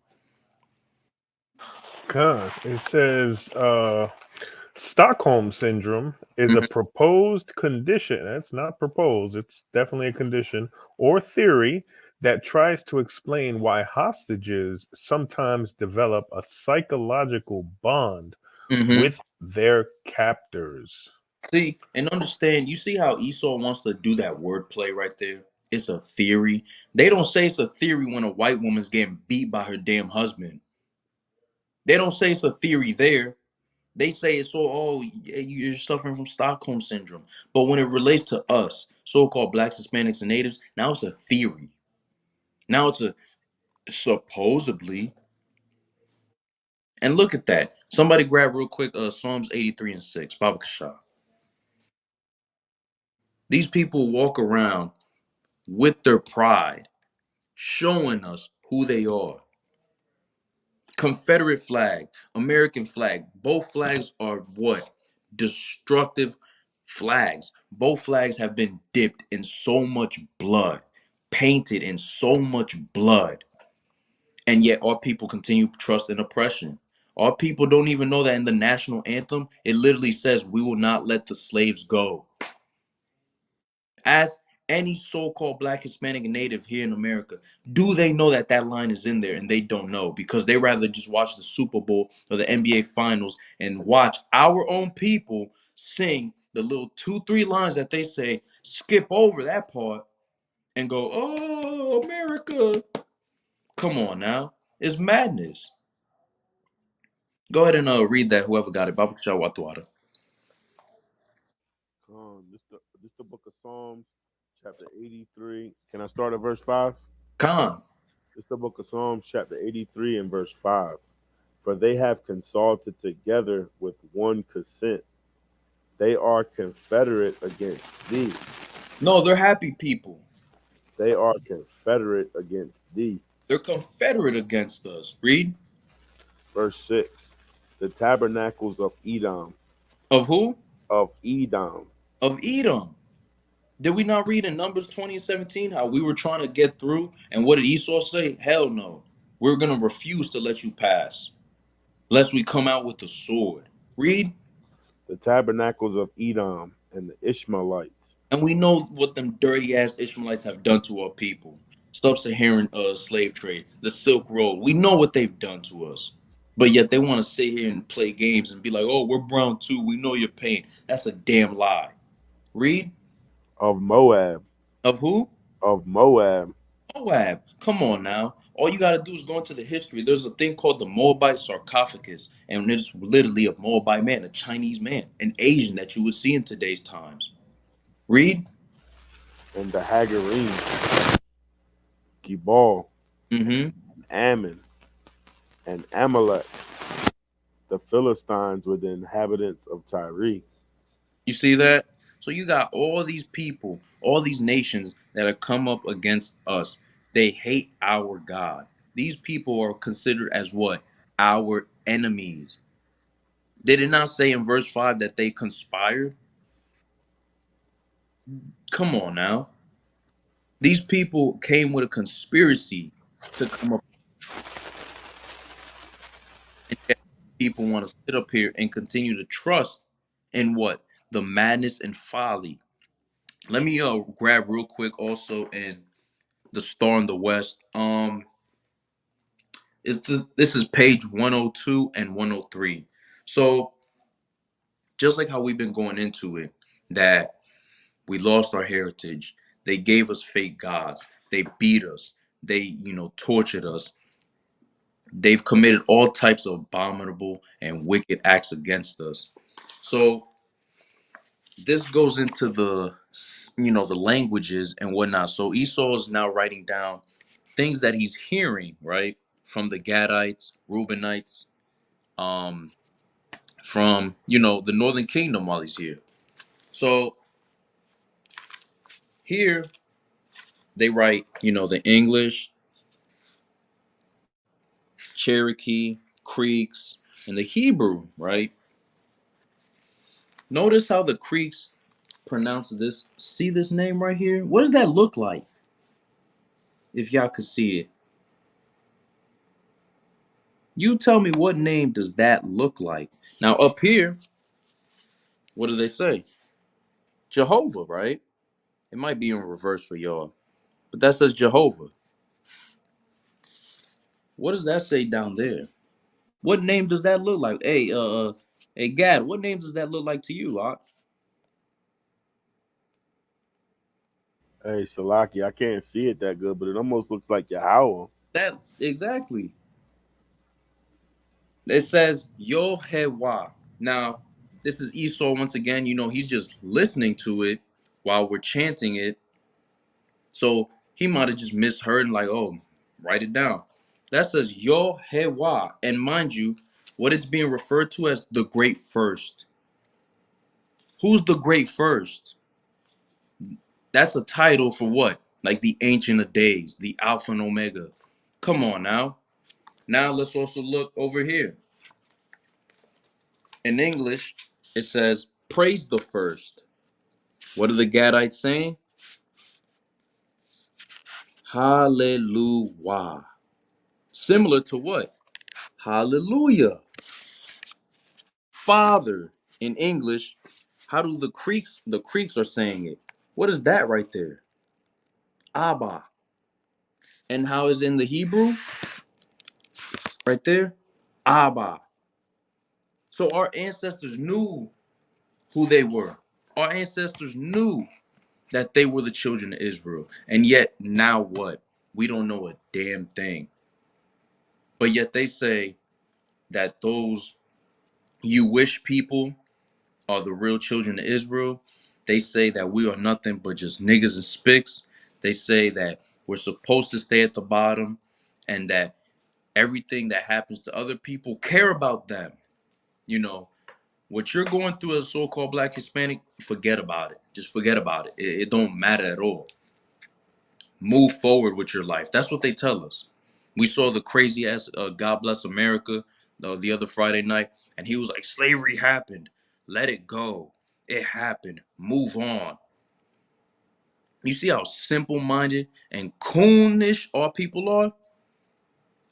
God, it says Stockholm syndrome is a proposed condition. That's not proposed, it's definitely a condition or theory that tries to explain why hostages sometimes develop a psychological bond with their captors. See, and understand, you see how Esau wants to do that wordplay right there? It's a theory. They don't say it's a theory when a white woman's getting beat by her damn husband. They don't say it's a theory there. They say it's you're suffering from Stockholm syndrome. But when it relates to us, so-called blacks, Hispanics, and natives, now it's a theory. Now it's a supposedly. And look at that. Somebody grab real quick Psalms 83 and 6, Baba Kasha. These people walk around with their pride, showing us who they are. Confederate flag, American flag, both flags are what? Destructive flags. Both flags have been dipped in so much blood, painted in so much blood. And yet our people continue to trust in oppression. Our people don't even know that in the national anthem, it literally says, we will not let the slaves go. Ask any so-called Black, Hispanic, and Native here in America, do they know that that line is in there? And they don't know, because they rather just watch the Super Bowl or the NBA Finals and watch our own people sing the little 2-3 lines that they say, skip over that part and go, oh, America. Come on now. It's madness. Go ahead and read that, whoever got it. Baba Kachar Watuara. This the book of Psalms, chapter 83. Can I start at verse 5? Khan. It's the book of Psalms, chapter 83 and verse 5. For they have consulted together with one consent. They are confederate against thee. No, they're happy people. They are confederate against thee. They're confederate against us. Read. Verse 6. The tabernacles of Edom. Of who? Of Edom. Of Edom. Did we not read in Numbers 20 and 17 how we were trying to get through? And what did Esau say? Hell no. We're going to refuse to let you pass, lest we come out with the sword. Read. The tabernacles of Edom and the Ishmaelites. And we know what them dirty ass Ishmaelites have done to our people. Sub-Saharan slave trade, the Silk Road. We know what they've done to us. But yet they want to sit here and play games and be like, oh, we're brown too. We know your pain. That's a damn lie. Read. Of Moab. Of who? Of Moab. Moab. Come on now. All you got to do is go into the history. There's a thing called the Moabite sarcophagus. And it's literally a Moabite man, a Chinese man, an Asian that you would see in today's times. Read. And the Hagarenes. Gebal. Ammon. And Amalek. The Philistines were the inhabitants of Tyre. You see that? So you got all these people, all these nations that have come up against us. They hate our God. These people are considered as what? Our enemies. Did it not say in verse 5 that they conspired? Come on now. These people came with a conspiracy to come up. And yet people want to sit up here and continue to trust in what? The madness and folly. Let me grab real quick also in the Star in the West. This is page 102 and 103. So just like how we've been going into it, that we lost our heritage, they gave us fake gods, they beat us, they tortured us, they've committed all types of abominable and wicked acts against us. So this goes into the the languages and whatnot. So Esau is now writing down things that he's hearing, right, from the Gadites, Reubenites, from the Northern Kingdom while he's here. So here they write, the English, Cherokee, Creeks, and the Hebrew, right? Notice how the Creeks pronounce this. See this name right here? What does that look like? If y'all could see it. You tell me, what name does that look like? Now up here, what do they say? Jehovah, right? It might be in reverse for y'all, but that says Jehovah. What does that say down there? What name does that look like? Hey, Gad, what name does that look like to you, Art? Hey, Salaki, I can't see it that good, but it almost looks like Yahawah. That exactly. It says YAHAWAH. Now, this is Esau once again. He's just listening to it while we're chanting it. So he might have just misheard and like, oh, write it down. That says YAHAWAH. And mind you, what it's being referred to as the great first. Who's the great first? That's a title for what? Like the Ancient of Days, the Alpha and Omega. Come on now. Now let's also look over here. In English, it says, praise the first. What are the Gadites saying? Hallelujah. Similar to what? Hallelujah. Father in English, how do the Creeks are saying it? What is that right there? Abba. And how is in the Hebrew? Right there? Abba. So our ancestors knew who they were. Our ancestors knew that they were the children of Israel. And yet, now what? We don't know a damn thing. But yet they say that those you wish people are the real children of Israel. They say that we are nothing but just niggas and spicks. They say that we're supposed to stay at the bottom and that everything that happens to other people care about them. You know, what you're going through as a so-called Black Hispanic, forget about it. Just forget about it. It don't matter at all. Move forward with your life. That's what they tell us. We saw the crazy ass God Bless America the other Friday night, and he was like, slavery happened. Let it go. It happened. Move on. You see how simple-minded and coonish our people are?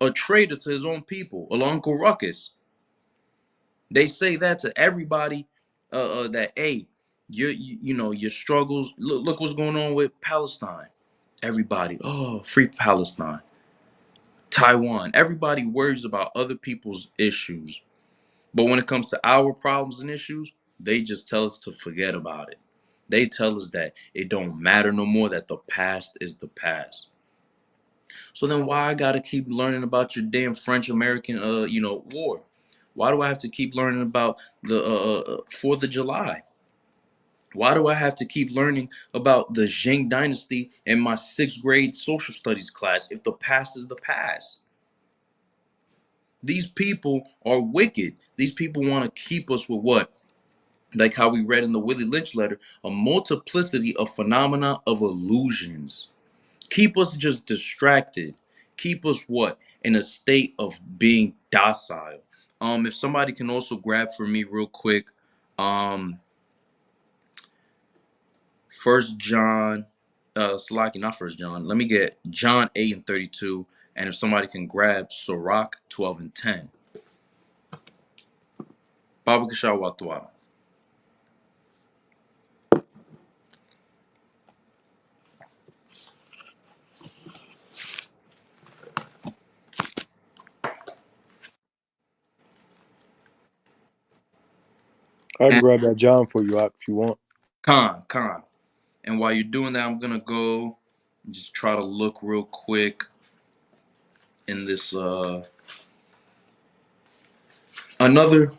A traitor to his own people, along with Ruckus. They say that to everybody, that, hey, you know, your struggles, look what's going on with Palestine. Everybody, oh, free Palestine. Taiwan. Everybody worries about other people's issues. But when it comes to our problems and issues, they just tell us to forget about it. They tell us that it don't matter no more, that the past is the past. So then why I gotta keep learning about your damn French-American, war? Why do I have to keep learning about the 4th of July? Why do I have to keep learning about the Qing dynasty in my 6th grade social studies class if the past is the past? These people are wicked. These people want to keep us with what? Like how we read in the Willie Lynch letter, a multiplicity of phenomena of illusions. Keep us just distracted. Keep us what? In a state of being docile. If somebody can also grab for me real quick, First John, Salaki, not First John. Let me get John 8 and 32. And if somebody can grab Sirach 12 and 10. Baba Kashawatwa. I can grab that John for you, Ak, if you want. Khan. And while you're doing that, I'm going to go and just try to look real quick in this, another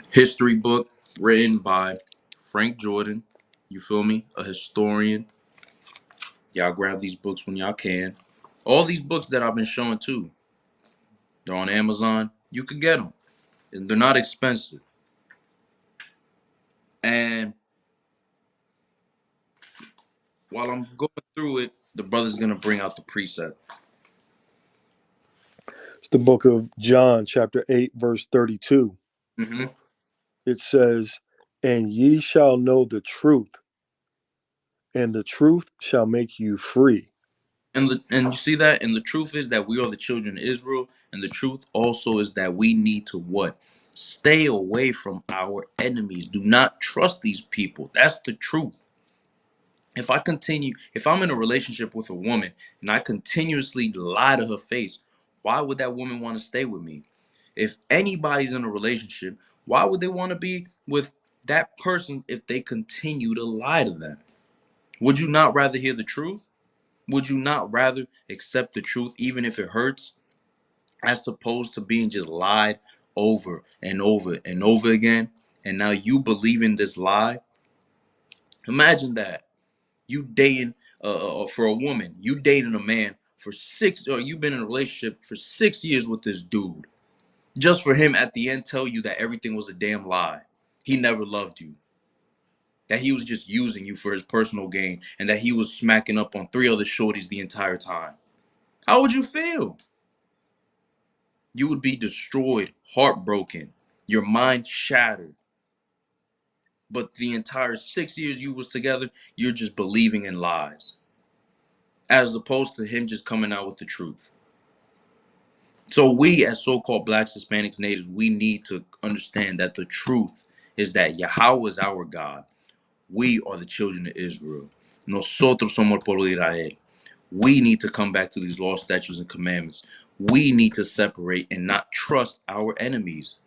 history book written by Frank Jordan. You feel me? A historian. Y'all grab these books when y'all can. All these books that I've been showing too, they're on Amazon. You can get them. And they're not expensive. And while I'm going through it, the brother's going to bring out the precept. It's the book of John, chapter 8, verse 32. Mm-hmm. It says, and ye shall know the truth, and the truth shall make you free. And you see that? And the truth is that we are the children of Israel. And the truth also is that we need to what? Stay away from our enemies. Do not trust these people. That's the truth. If I'm in a relationship with a woman and I continuously lie to her face, why would that woman want to stay with me? If anybody's in a relationship, why would they want to be with that person if they continue to lie to them? Would you not rather hear the truth? Would you not rather accept the truth even if it hurts, as opposed to being just lied over and over and over again, and now you believe in this lie? Imagine that. You dating for a woman, you dating a man for 6, or you've been in a relationship for 6 years with this dude, just for him at the end tell you that everything was a damn lie. He never loved you. That he was just using you for his personal gain, and that he was smacking up on 3 other shorties the entire time. How would you feel? You would be destroyed, heartbroken, your mind shattered. But the entire 6 years you was together, you're just believing in lies, as opposed to him just coming out with the truth. So we, as so-called Blacks, Hispanics, Natives, we need to understand that the truth is that Yahawah is our God. We are the children of Israel. Nosotros somos el pueblo de Israel. We need to come back to these laws, statutes, and commandments. We need to separate and not trust our enemies.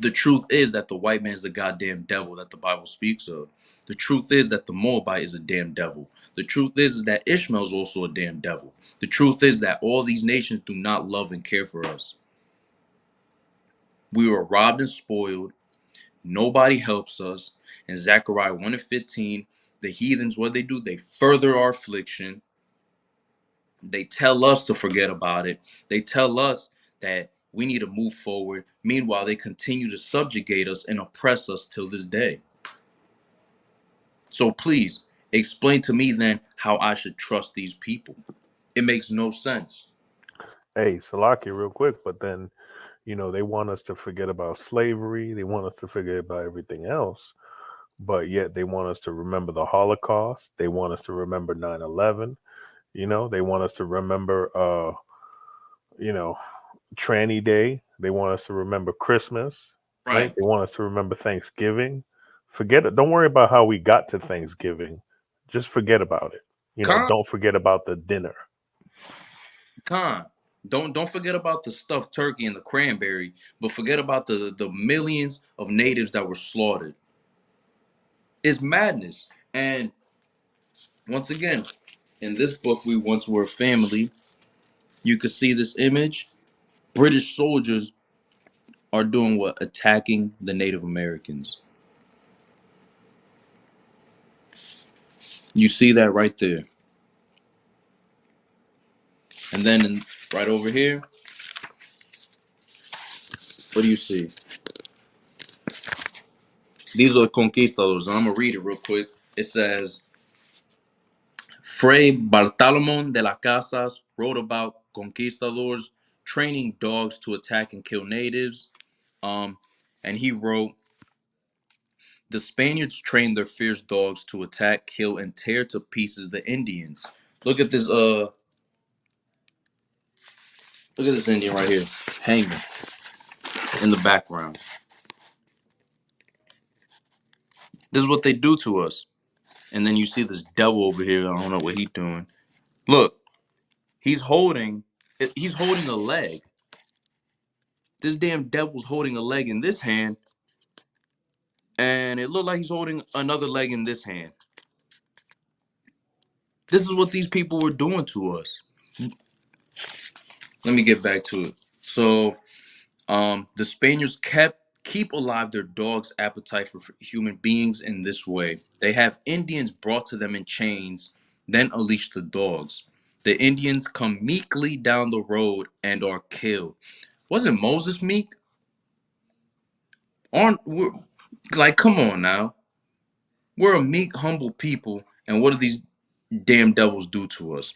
The truth is that the white man is the goddamn devil that the Bible speaks of. The truth is that the Moabite is a damn devil. The truth is that Ishmael is also a damn devil. The truth is that all these nations do not love and care for us. We were robbed and spoiled. Nobody helps us. In Zechariah 1:15, the heathens, what they do, they further our affliction. They tell us to forget about it. They tell us that we need to move forward. Meanwhile, they continue to subjugate us and oppress us till this day. So please, explain to me then how I should trust these people. It makes no sense. Hey, Salaki, real quick, but then, they want us to forget about slavery. They want us to forget about everything else. But yet they want us to remember the Holocaust. They want us to remember 9/11. They want us to remember, Tranny Day. They want us to remember Christmas, right? They want us to remember Thanksgiving. Forget it. Don't worry about how we got to Thanksgiving. Just forget about it. Don't forget about the dinner. Don't forget about the stuffed turkey and the cranberry, but forget about the millions of natives that were slaughtered. It's madness. And once again, in this book, We Once Were a Family, you could see this image. British soldiers are doing what? Attacking the Native Americans. You see that right there. And then right over here, what do you see? These are the conquistadors. And I'm going to read it real quick. It says, Fray Bartolomé de las Casas wrote about conquistadors training dogs to attack and kill natives. And he wrote, the Spaniards trained their fierce dogs to attack, kill, and tear to pieces the Indians. Look at this, Indian right here, hanging in the background. This is what they do to us. And then you see this devil over here. I don't know what he's doing. Look, he's holding a leg. This damn devil's holding a leg in this hand. And it looked like he's holding another leg in this hand. This is what these people were doing to us. Let me get back to it. So, the Spaniards keep alive their dogs' appetite for human beings in this way. They have Indians brought to them in chains, then unleash the dogs. The Indians come meekly down the road and are killed. Wasn't Moses meek? Come on now. We're a meek, humble people, and what do these damn devils do to us?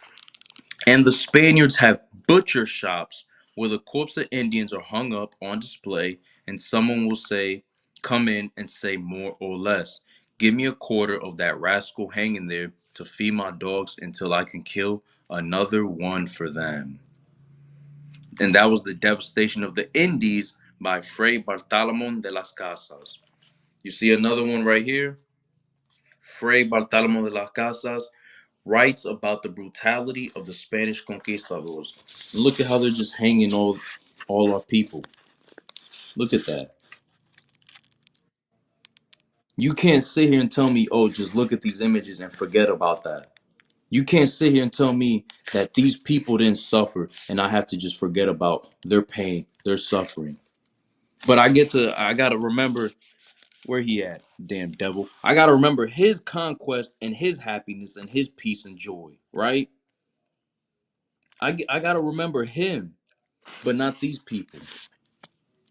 And the Spaniards have butcher shops where the corpse of Indians are hung up on display, and someone will say, come in and say more or less. Give me a quarter of that rascal hanging there to feed my dogs until I can kill another one for them. And that was the devastation of the Indies by Fray Bartolomé de las Casas. You see another one right here? Fray Bartolomé de las Casas writes about the brutality of the Spanish conquistadors. And look at how they're just hanging all our people. Look at that. You can't sit here and tell me, oh, just look at these images and forget about that. You can't sit here and tell me that these people didn't suffer and I have to just forget about their pain, their suffering. But I gotta remember where he at, damn devil. I gotta remember his conquest and his happiness and his peace and joy, right? I gotta remember him, but not these people.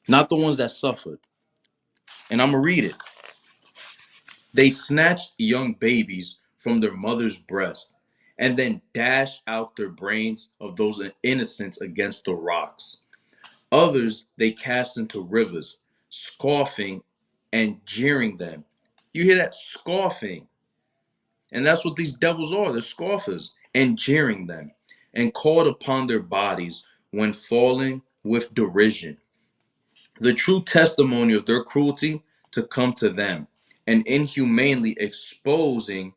Not the ones that suffered. And I'm gonna read it. They snatched young babies from their mother's breast and then dashed out their brains of those innocents against the rocks. Others they cast into rivers, scoffing and jeering them. You hear that? Scoffing. And that's what these devils are. They're scoffers and jeering them, and called upon their bodies when falling with derision. The true testimony of their cruelty to come to them, and inhumanely exposing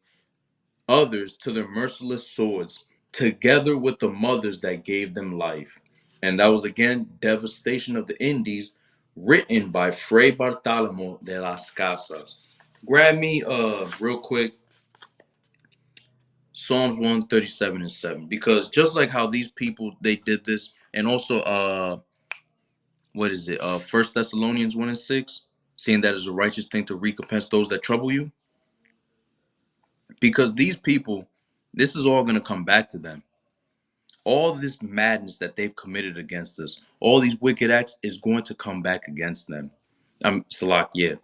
others to their merciless swords, together with the mothers that gave them life. And that was again Devastation of the Indies, written by Fray Bartolomé de las Casas. Grab me real quick Psalms 137 and 7, because just like how these people they did this, and also what is it? First Thessalonians 1 and 6, seeing that is a righteous thing to recompense those that trouble you. Because these people, this is all going to come back to them. All this madness that they've committed against us, all these wicked acts is going to come back against them. Salak, yeah.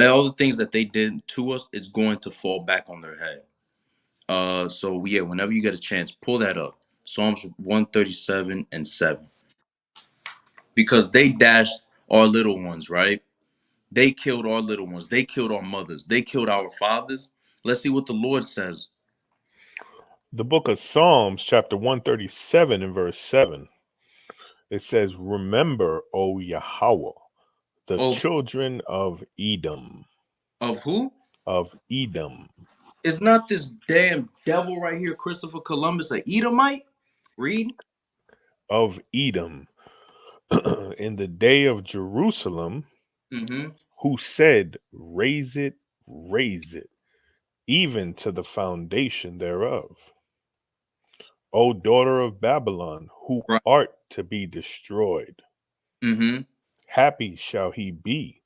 All the things that they did to us, it's going to fall back on their head. So yeah, whenever you get a chance, pull that up. Psalms 137 and 7. Because they dashed our little ones, right? They killed our little ones. They killed our mothers. They killed our fathers. Let's see what the Lord says. The book of Psalms, chapter 137 and verse 7. It says, "Remember, O Yahawah, the children of Edom." Of who? Of Edom. Is not this damn devil right here, Christopher Columbus, an Edomite? Read. Of Edom, in the day of Jerusalem, who said, raise it, even to the foundation thereof. O daughter of Babylon, who art to be destroyed. Happy shall he be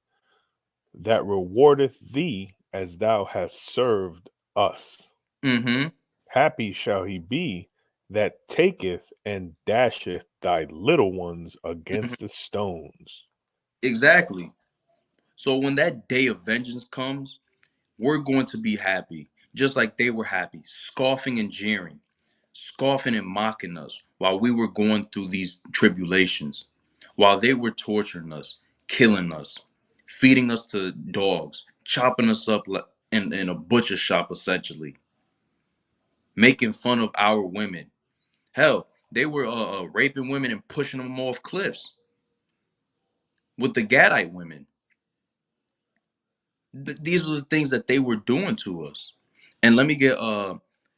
that rewardeth thee as thou hast served us. Happy shall he be that taketh and dasheth thy little ones against the stones. Exactly. So when that day of vengeance comes, we're going to be happy, just like they were happy, scoffing and jeering, scoffing and mocking us while we were going through these tribulations, while they were torturing us, killing us, feeding us to dogs, chopping us up in a butcher shop, essentially, making fun of our women. Hell, they were raping women and pushing them off cliffs with the Gadite women. These are the things that they were doing to us. And let me get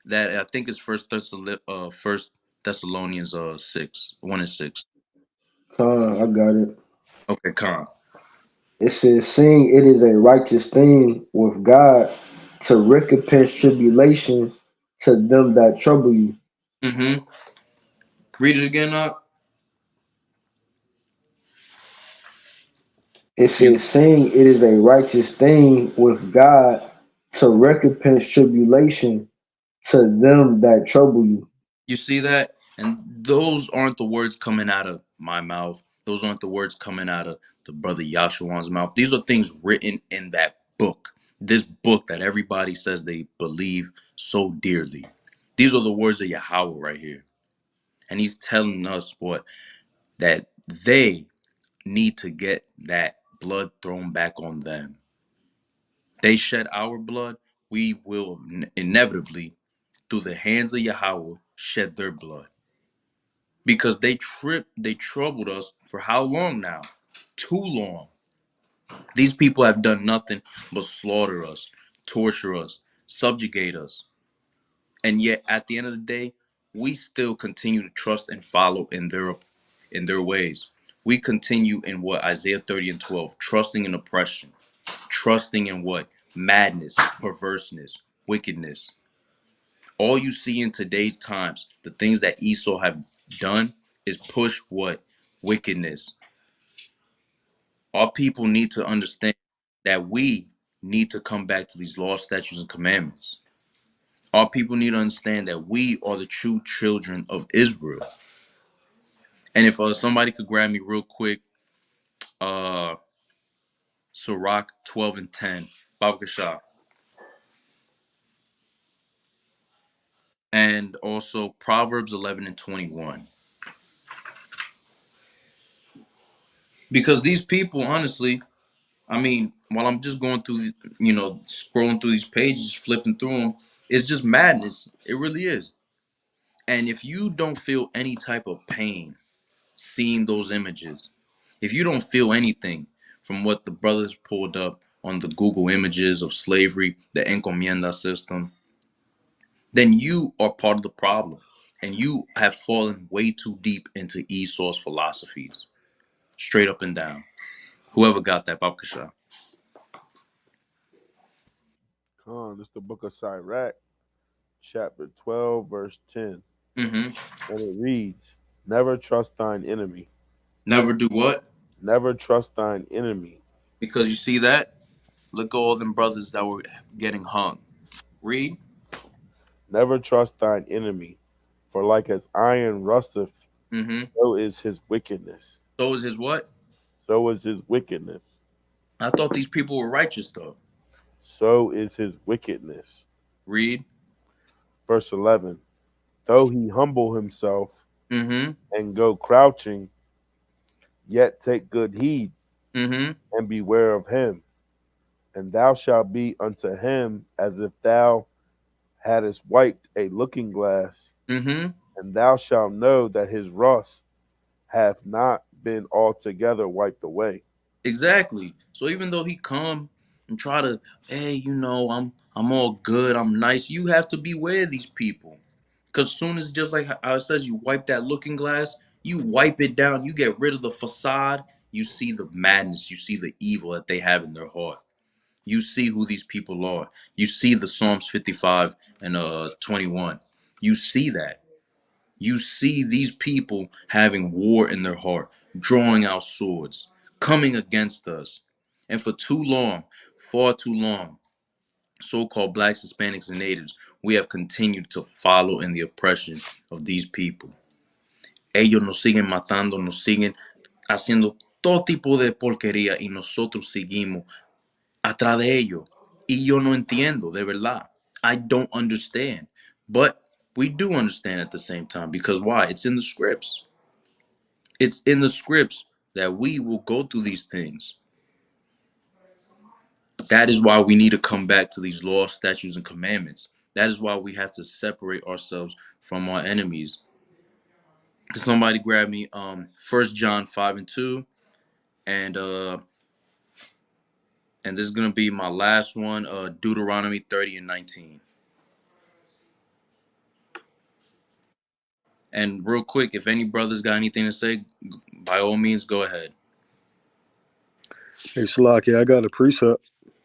that I think it's First Thessalonians 6, 1 and 6. I got it. Okay, Khan. It says, "Seeing it is a righteous thing with God to recompense tribulation to them that trouble you." Read it again, Doc. It says, "Seeing it is a righteous thing with God to recompense tribulation to them that trouble you." You see that? And those aren't the words coming out of my mouth. Those aren't the words coming out of the brother YAHAWAH'S mouth. These are things written in that book. This book that everybody says they believe so dearly. These are the words of Yahawah right here. And he's telling us what? That they need to get that blood thrown back on them. They shed our blood, we will inevitably, through the hands of Yahawah, shed their blood. Because they troubled us for how long now? Too long. These people have done nothing but slaughter us, torture us, subjugate us. And yet at the end of the day, we still continue to trust and follow in their ways. We continue in what? Isaiah 30 and 12, trusting in oppression, trusting in what? Madness, perverseness, wickedness. All you see in today's times, the things that Esau have done is push what? Wickedness. Our people need to understand that we need to come back to these laws, statutes, and commandments. Our people need to understand that we are the true children of Israel. And if somebody could grab me real quick, Sirach 12 and 10, Baba Kashaf. And also Proverbs 11 and 21. Because these people, honestly, I mean, while I'm just going through, scrolling through these pages, flipping through them, it's just madness. It really is. And if you don't feel any type of pain seeing those images, if you don't feel anything from what the brothers pulled up on the Google images of slavery, the encomienda system, then you are part of the problem. And you have fallen way too deep into Esau's philosophies. Straight up and down. Whoever got that, Babkasha. This is the book of Sirach, chapter 12, verse 10. Mm-hmm. And it reads, never trust thine enemy. Never do what? Never trust thine enemy. Because you see that? Look at all them brothers that were getting hung. Read. Never trust thine enemy, for like as iron rusteth, Mm-hmm. so is his wickedness. So is his what? So is his wickedness. I thought these people were righteous, though. So is his wickedness. Read. Verse 11. Though he humble himself Mm-hmm. and go crouching, yet take good heed Mm-hmm. and beware of him. And thou shalt be unto him as if thou hadst wiped a looking glass, Mm-hmm. and thou shalt know that his rust hath not been altogether wiped away. Exactly. So even though he come and try to, hey, I'm all good, I'm nice, you have to beware of these people. Because soon as, just like how it says, you wipe that looking glass, you wipe it down, you get rid of the facade, you see the madness, you see the evil that they have in their heart. You see who these people are. You see the Psalms 55 and 21. You see that. You see these people having war in their heart, drawing out swords, coming against us. And for too long, far too long, so-called blacks, Hispanics, and natives, we have continued to follow in the oppression of these people. Ellos nos siguen matando, nos siguen haciendo todo tipo de porquería y nosotros seguimos atrás de ellos. Y yo no entiendo, de verdad. I don't understand. But we do understand at the same time, because why? It's in the scripts. It's in the scripts that we will go through these things. That is why we need to come back to these laws, statutes, and commandments. That is why we have to separate ourselves from our enemies. Can somebody grab me 1 John 5 and 2, and this is gonna be my last one, Deuteronomy 30 and 19. And real quick, if any brothers got anything to say, by all means, go ahead. Hey, Shalaki, I got a precept.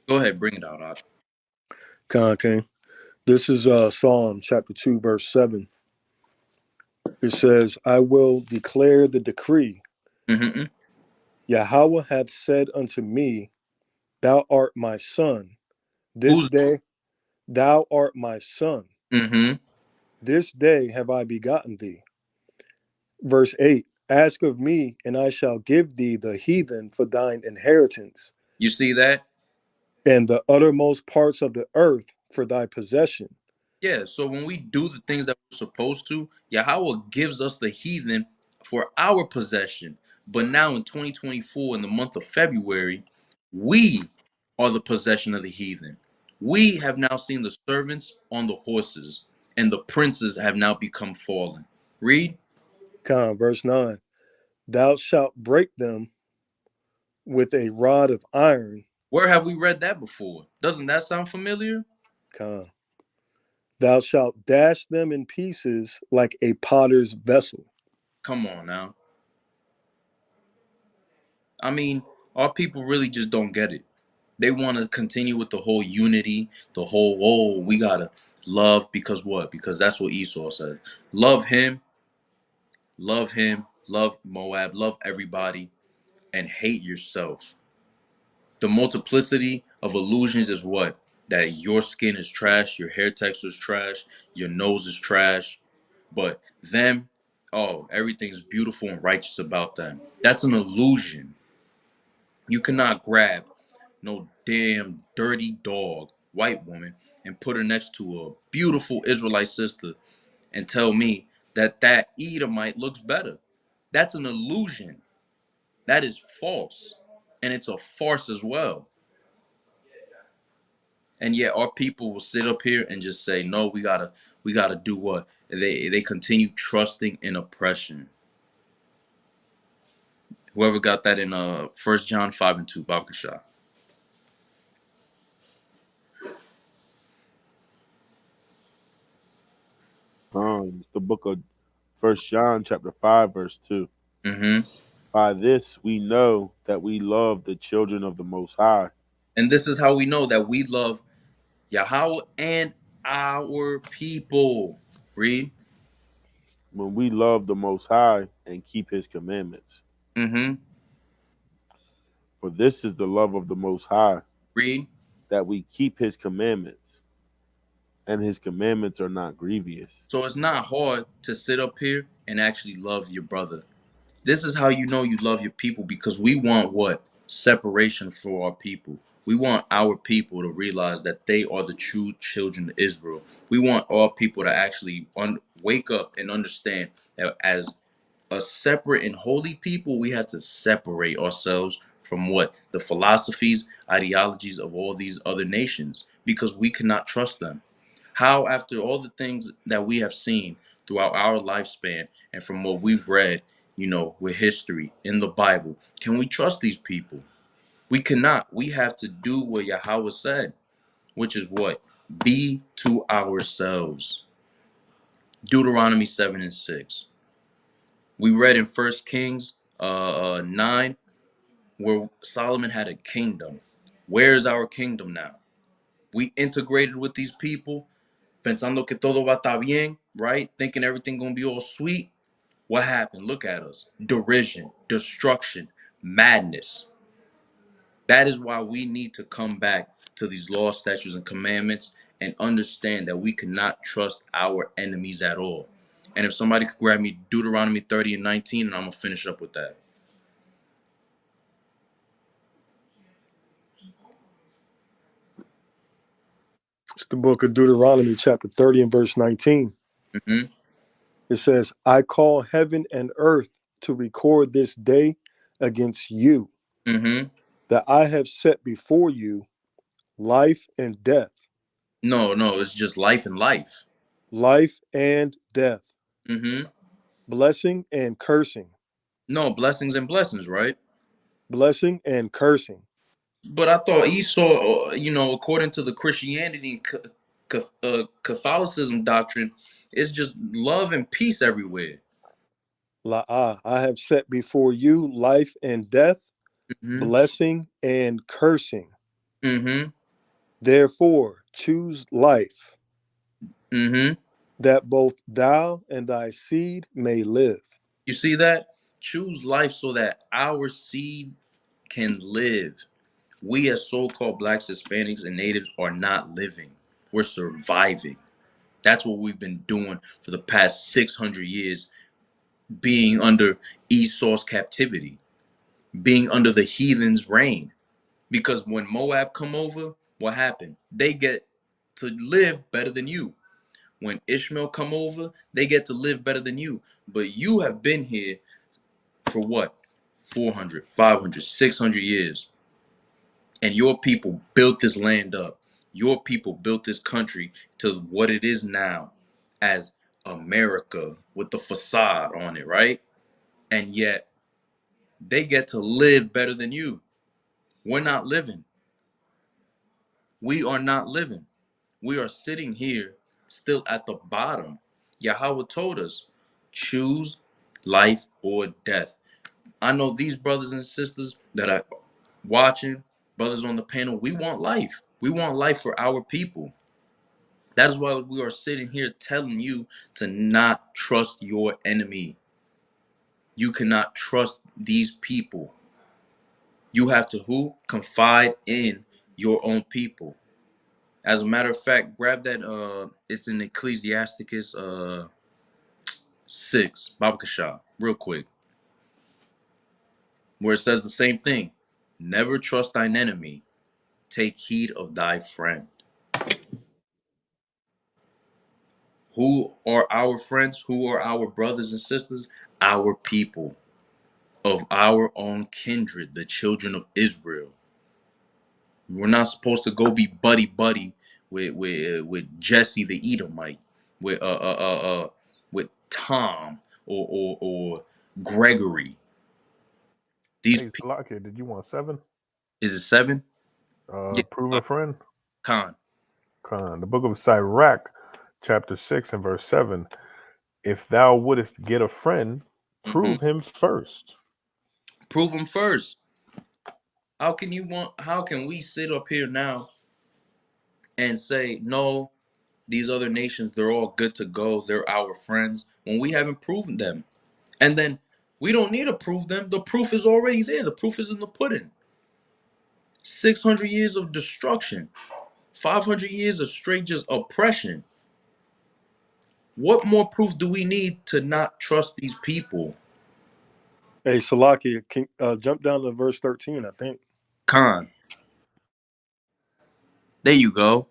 Go ahead, bring it out. Okay. This is Psalm chapter 2, verse 7. It says, I will declare the decree. Mm-hmm. Yahweh hath said unto me, thou art my son. This day thou art my son. Mm-hmm. This day have I begotten thee. Verse 8, ask of me, and I shall give thee the heathen for thine inheritance. You see that? And the uttermost parts of the earth for thy possession. Yeah, so when we do the things that we're supposed to, Yahweh gives us the heathen for our possession. But now in 2024, in the month of February, we are the possession of the heathen. We have now seen the servants on the horses, and the princes have now become fallen. Read. Verse 9, thou shalt break them with a rod of iron. Where have we read that before? Doesn't that sound familiar? Thou shalt dash them in pieces like a potter's vessel. Come on now. I mean, our people really just don't get it. They want to continue with the whole unity, the whole, oh, we got to love because what? Because that's what Esau said. Love him, love Moab, love everybody, and hate yourself. The multiplicity of illusions is what? That your skin is trash, your hair texture is trash, your nose is trash, but them, oh, everything's beautiful and righteous about them. That's an illusion. You cannot grab no damn dirty dog, white woman, and put her next to a beautiful Israelite sister and tell me that that Edomite looks better. That's an illusion. That is false. And it's a farce as well. And yet our people will sit up here and just say, no, we gotta do what? They continue trusting in oppression. Whoever got that in 1 John 5 and 2, Babkasha. It's the book of 1 John chapter 5, verse 2. By this we know that we love the children of the Most High. And this is how we know that we love Yahweh and our people. Read. When we love the Most High and keep his commandments. For this is the love of the Most High. Read. That we keep his commandments. And his commandments are not grievous. So it's not hard to sit up here and actually love your brother. This is how you know you love your people, because we want what? Separation for our people. We want our people to realize that they are the true children of Israel. We want our people to actually wake up and understand that as a separate and holy people, we have to separate ourselves from what? The philosophies, ideologies of all these other nations, because we cannot trust them. How, after all the things that we have seen throughout our lifespan and from what we've read, with history in the Bible, can we trust these people? We cannot. We have to do what Yahweh said, which is what? Be to ourselves. Deuteronomy 7:6. We read in 1 Kings 9, where Solomon had a kingdom. Where is our kingdom now? We integrated with these people, pensando que todo va a estar bien, right? Thinking everything gonna be all sweet. What happened? Look at us. Derision, destruction, madness. That is why we need to come back to these laws, statutes, and commandments and understand that we cannot trust our enemies at all. And if somebody could grab me Deuteronomy 30:19, and I'm going to finish up with that. It's the book of Deuteronomy, chapter 30 and verse 19. It says, I call heaven and earth to record this day against you, that I have set before you life and death. No, it's just life and life. Life and death. Blessing and cursing. No, blessings and blessings, right? Blessing and cursing. But I thought Esau, according to the Christianity and Catholicism doctrine, it's just love and peace everywhere. I have set before you life and death, blessing and cursing. Therefore, choose life, that both thou and thy seed may live. You see that? Choose life so that our seed can live. We as so-called blacks, Hispanics, and natives are not living. We're surviving. That's what we've been doing for the past 600 years, being under Esau's captivity, being under the heathen's reign. Because when Moab come over, what happened? They get to live better than you. When Ishmael come over, they get to live better than you. But you have been here for what? 400, 500, 600 years. And your people built this land up. Your people built this country to what it is now as America with the facade on it, right? And yet they get to live better than you. We're not living. We are not living. We are sitting here still at the bottom. Yahweh told us, choose life or death. I know these brothers and sisters that are watching, brothers on the panel, we want life. We want life for our people. That is why we are sitting here telling you to not trust your enemy. You cannot trust these people. You have to who? Confide in your own people. As a matter of fact, grab that, it's in Ecclesiasticus 6, Baba Kasha, real quick, where it says the same thing. Never trust thine enemy. Take heed of thy friend. Who are our friends? Who are our brothers and sisters? Our people of our own kindred, the children of Israel. We're not supposed to go be buddy with Jesse the Edomite, with Tom or Gregory. These people. Did you want 7? Is it 7? Yeah. Prove a friend. Khan. The book of Sirach, chapter 6 and verse 7. if thou wouldest get a friend, prove him first. Prove him first. How can we sit up here now and say, no, these other nations, they're all good to go, they're our friends, when we haven't proven them? And then we don't need to prove them. The proof is already there. The proof is in the pudding. 600 years of destruction, 500 years of straight just oppression. What more proof do we need to not trust these people? Hey, Salaki, can jump down to verse 13, I think. Khan. There you go.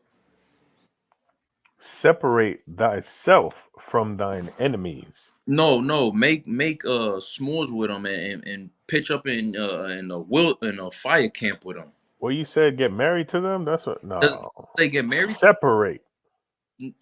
Separate thyself from thine enemies. No, make s'mores with them and pitch up in a fire camp with them. Well, you said get married to them. That's what. No, Does they get married? Separate.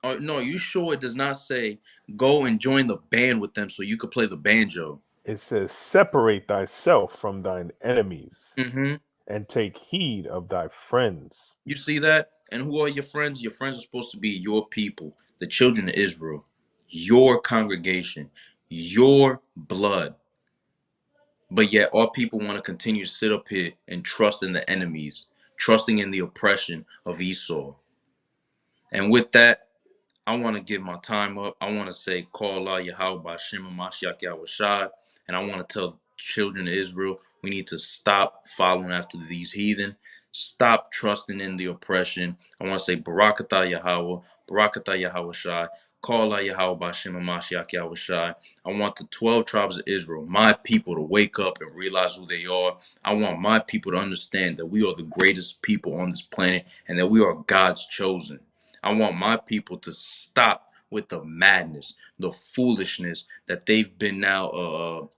No, you sure it does not say go and join the band with them so you could play the banjo? It says separate thyself from thine enemies and take heed of thy friends. You see that? And who are your friends? Your friends are supposed to be your people, the children of Israel, your congregation, your blood. But yet our people want to continue to sit up here and trust in the enemies, trusting in the oppression of Esau. And with that, I want to give my time up. I want to say, call Allah Yahawah Ba'Shem Mashiach Yahushua. And I want to tell children of Israel, we need to stop following after these heathen. Stop trusting in the oppression. I want to say, Barakatah Yahawah, Barakatah Yahushua. Call Allah Yahawah Ba'Shem Mashiach Yahushua. I want the 12 tribes of Israel, my people, to wake up and realize who they are. I want my people to understand that we are the greatest people on this planet and that we are God's chosen. I want my people to stop with the madness, the foolishness that they've been now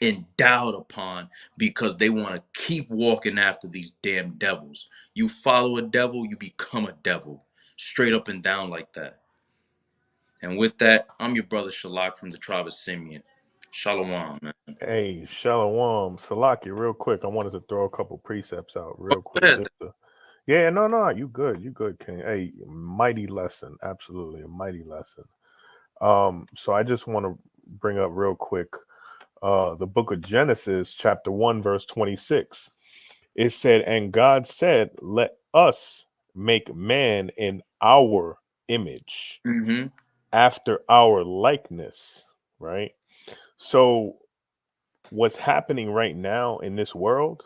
endowed upon because they want to keep walking after these damn devils. You follow a devil, you become a devil. Straight up and down like that. And with that, I'm your brother Shalak from the tribe of Simeon. Shalom, man. Hey, Shalom. Salaki, real quick. I wanted to throw a couple precepts out real quick. Yeah, no, you good, King. Hey, mighty lesson, absolutely a mighty lesson. So I just want to bring up real quick, the book of Genesis, chapter 1, verse 26. It said, and God said, let us make man in our image, after our likeness, right? So what's happening right now in this world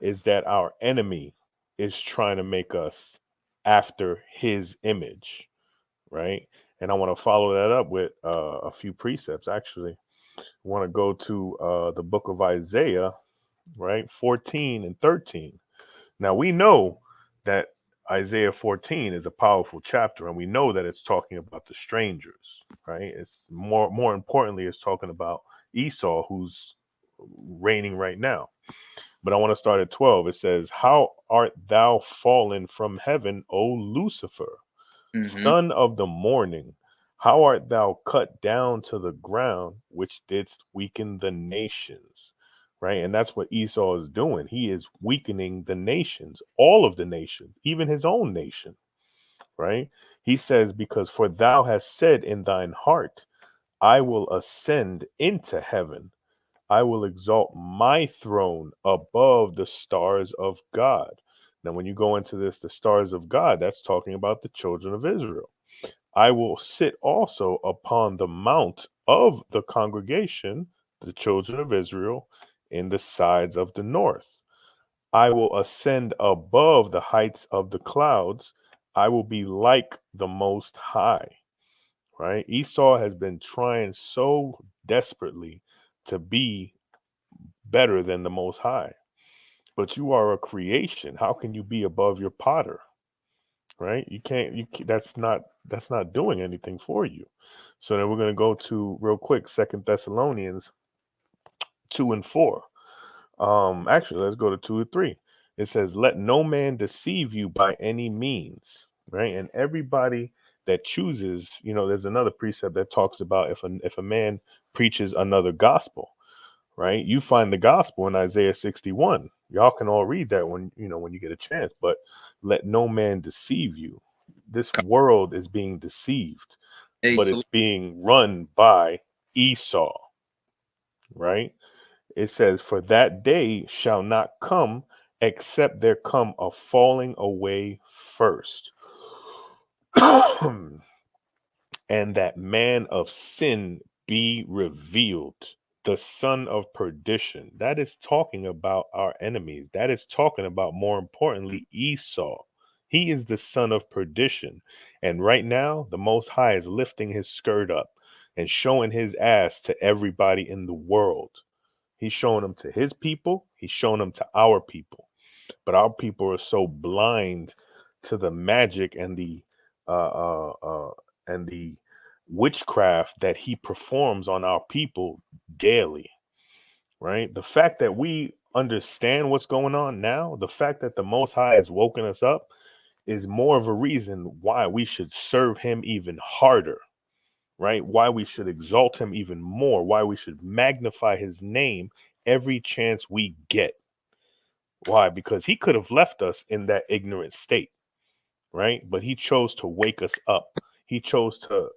is that our enemy is trying to make us after his image, right? And I want to follow that up with a few precepts. Actually, I want to go to the book of Isaiah, right? 14 and 13. Now we know that Isaiah 14 is a powerful chapter, and we know that it's talking about the strangers, right? It's more importantly, it's talking about Esau, who's reigning right now. But I want to start at 12. It says, how art thou fallen from heaven, O Lucifer, son of the morning? How art thou cut down to the ground, which didst weaken the nations? Right? And that's what Esau is doing. He is weakening the nations, all of the nations, even his own nation. Right? He says, because for thou hast said in thine heart, I will ascend into heaven. I will exalt my throne above the stars of God. Now, when you go into this, the stars of God, that's talking about the children of Israel. I will sit also upon the mount of the congregation, the children of Israel, in the sides of the north. I will ascend above the heights of the clouds. I will be like the Most High. Right? Esau has been trying so desperately to be better than the Most High, but you are a creation. How can you be above your potter? Right? You can't. That's not doing anything for you. So then we're going to go to real quick 2 Thessalonians 2 and 4. Actually, let's go to 2 and 3. It says, let no man deceive you by any means. Right? And everybody that chooses, there's another precept that talks about if a man preaches another gospel, right? You find the gospel in Isaiah 61. Y'all can all read that when you get a chance, but let no man deceive you. This world is being deceived. but it's being run by Esau, right? It says, for that day shall not come except there come a falling away first. And that man of sin be revealed, the son of perdition. That is talking about our enemies. That is talking about, more importantly, Esau. He is the son of perdition. And right now, the Most High is lifting his skirt up and showing his ass to everybody in the world. He's showing them to his people. He's showing them to our people. But our people are so blind to the magic and the witchcraft that he performs on our people daily, right? The fact that we understand what's going on now, the fact that the Most High has woken us up, is more of a reason why we should serve him even harder, right? Why we should exalt him even more, why we should magnify his name every chance we get. Why? Because he could have left us in that ignorant state, right? But he chose to wake us up. He chose to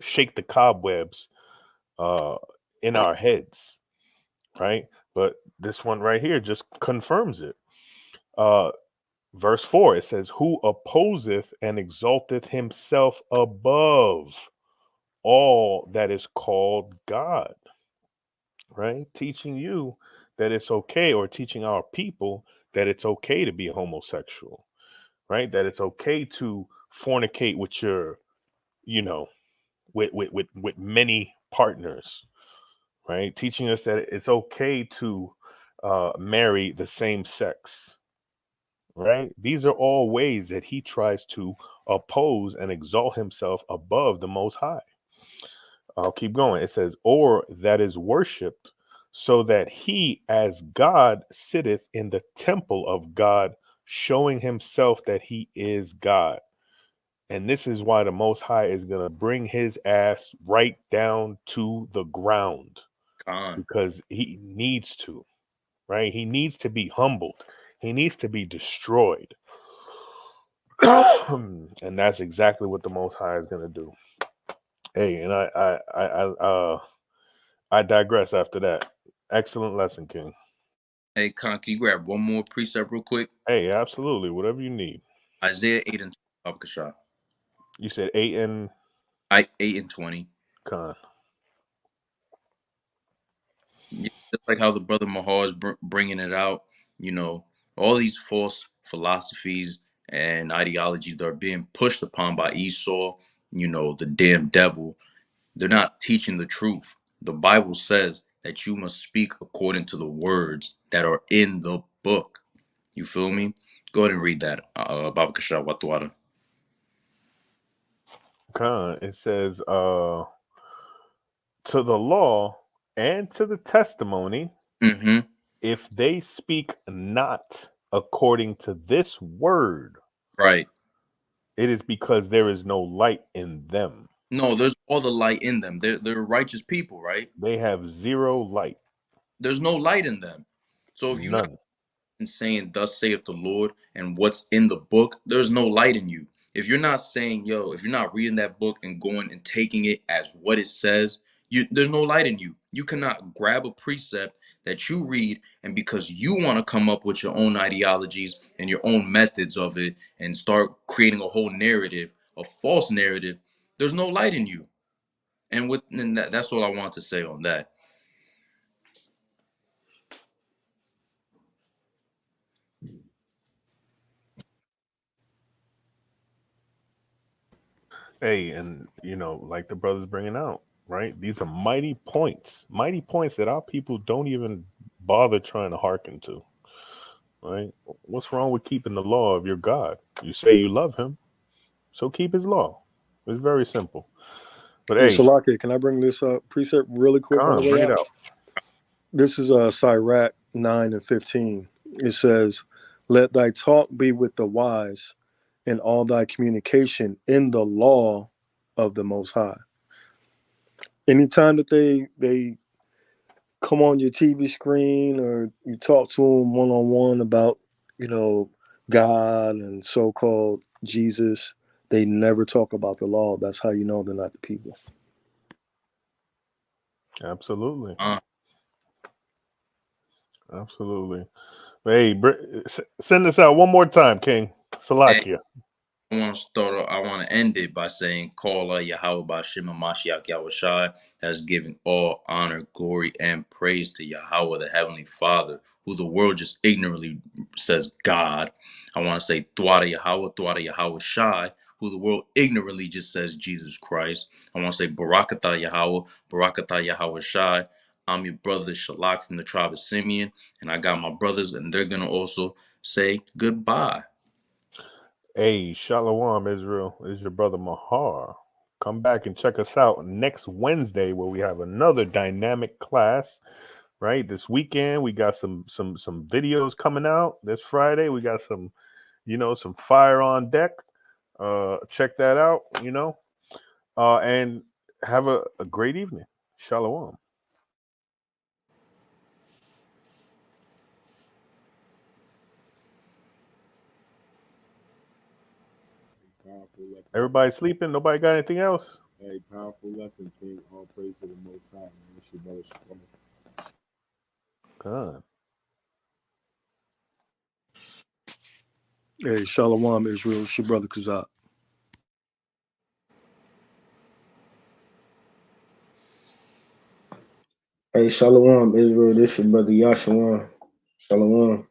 shake the cobwebs in our heads, right? But this one right here just confirms it. Verse 4, it says, who opposeth and exalteth himself above all that is called God, right? Teaching you that it's okay, or teaching our people that it's okay to be homosexual, right? That it's okay to fornicate with your, with many partners, right? Teaching us that it's okay to marry the same sex, right? These are all ways that he tries to oppose and exalt himself above the Most High. I'll keep going. It says, or that is worshipped, so that he as God sitteth in the temple of God, showing himself that he is God. And this is why the Most High is going to bring his ass right down to the ground. Because he needs to, right? He needs to be humbled. He needs to be destroyed. And that's exactly what the Most High is going to do. Hey, and I digress after that. Excellent lesson, King. Hey, Con, can you grab one more precept real quick? Hey, absolutely. Whatever you need. Isaiah 8 and 20. You said 8 and 20. Con. Yeah, just like how the brother Mahar is bringing it out, all these false philosophies and ideologies that are being pushed upon by Esau, the damn devil. They're not teaching the truth. The Bible says that you must speak according to the words that are in the book. You feel me? Go ahead and read that. Baba Kasha Watwara. Con. It says, to the law and to the testimony, if they speak not according to this word, right, it is because there is no light in them. No, there's all the light in them. They're righteous people, right? They have zero light. There's no light in them. So if you're not saying thus saith the Lord and what's in the book, there's no light in you. If you're not saying, if you're not reading that book and going and taking it as what it says, there's no light in you. You cannot grab a precept that you read, and because you want to come up with your own ideologies and your own methods of it and start creating a whole narrative, a false narrative, there's no light in you. And that's all I want to say on that. Hey, and like the brothers bringing out, right? These are mighty points that our people don't even bother trying to hearken to, right? What's wrong with keeping the law of your God? You say you love him, so keep his law. It's very simple. But hey, Salaki, can I bring this precept really quick on the way bring out? it out. This is Sirach 9 and 15. It says, let thy talk be with the wise, and all thy communication in the law of the Most High. Anytime that they come on your TV screen, or you talk to them one-on-one about, God and so-called Jesus, They never talk about the law. That's how you know they're not the people. Absolutely. Absolutely. Hey, send this out one more time, King. Salakia. I want to start off, I want to end it by saying, Call Yahweh B'Shem Mashiach Yahushai, that's giving all honor, glory, and praise to Yahweh, the Heavenly Father, who the world just ignorantly says God. I want to say Dwada Yahweh Shai, who the world ignorantly just says Jesus Christ. I want to say Barakatah Yahweh Shai. I'm your brother Shalak from the tribe of Simeon, and I got my brothers, and they're going to also say goodbye. Hey, Shalom, Israel. It's your brother Mahar. Come back and check us out next Wednesday where we have another dynamic class. Right, this weekend we got some videos coming out. This Friday we got some, some fire on deck. Check that out. And have a great evening. Shalom. Everybody sleeping? Nobody got anything else? Hey, powerful lesson, King. All praise to the Most High, man. It's your brother Shalom. Good. Hey, Shalom, Israel. It's your brother Kazak. Hey, Shalom, Israel. This your brother Yashawan. Shalom.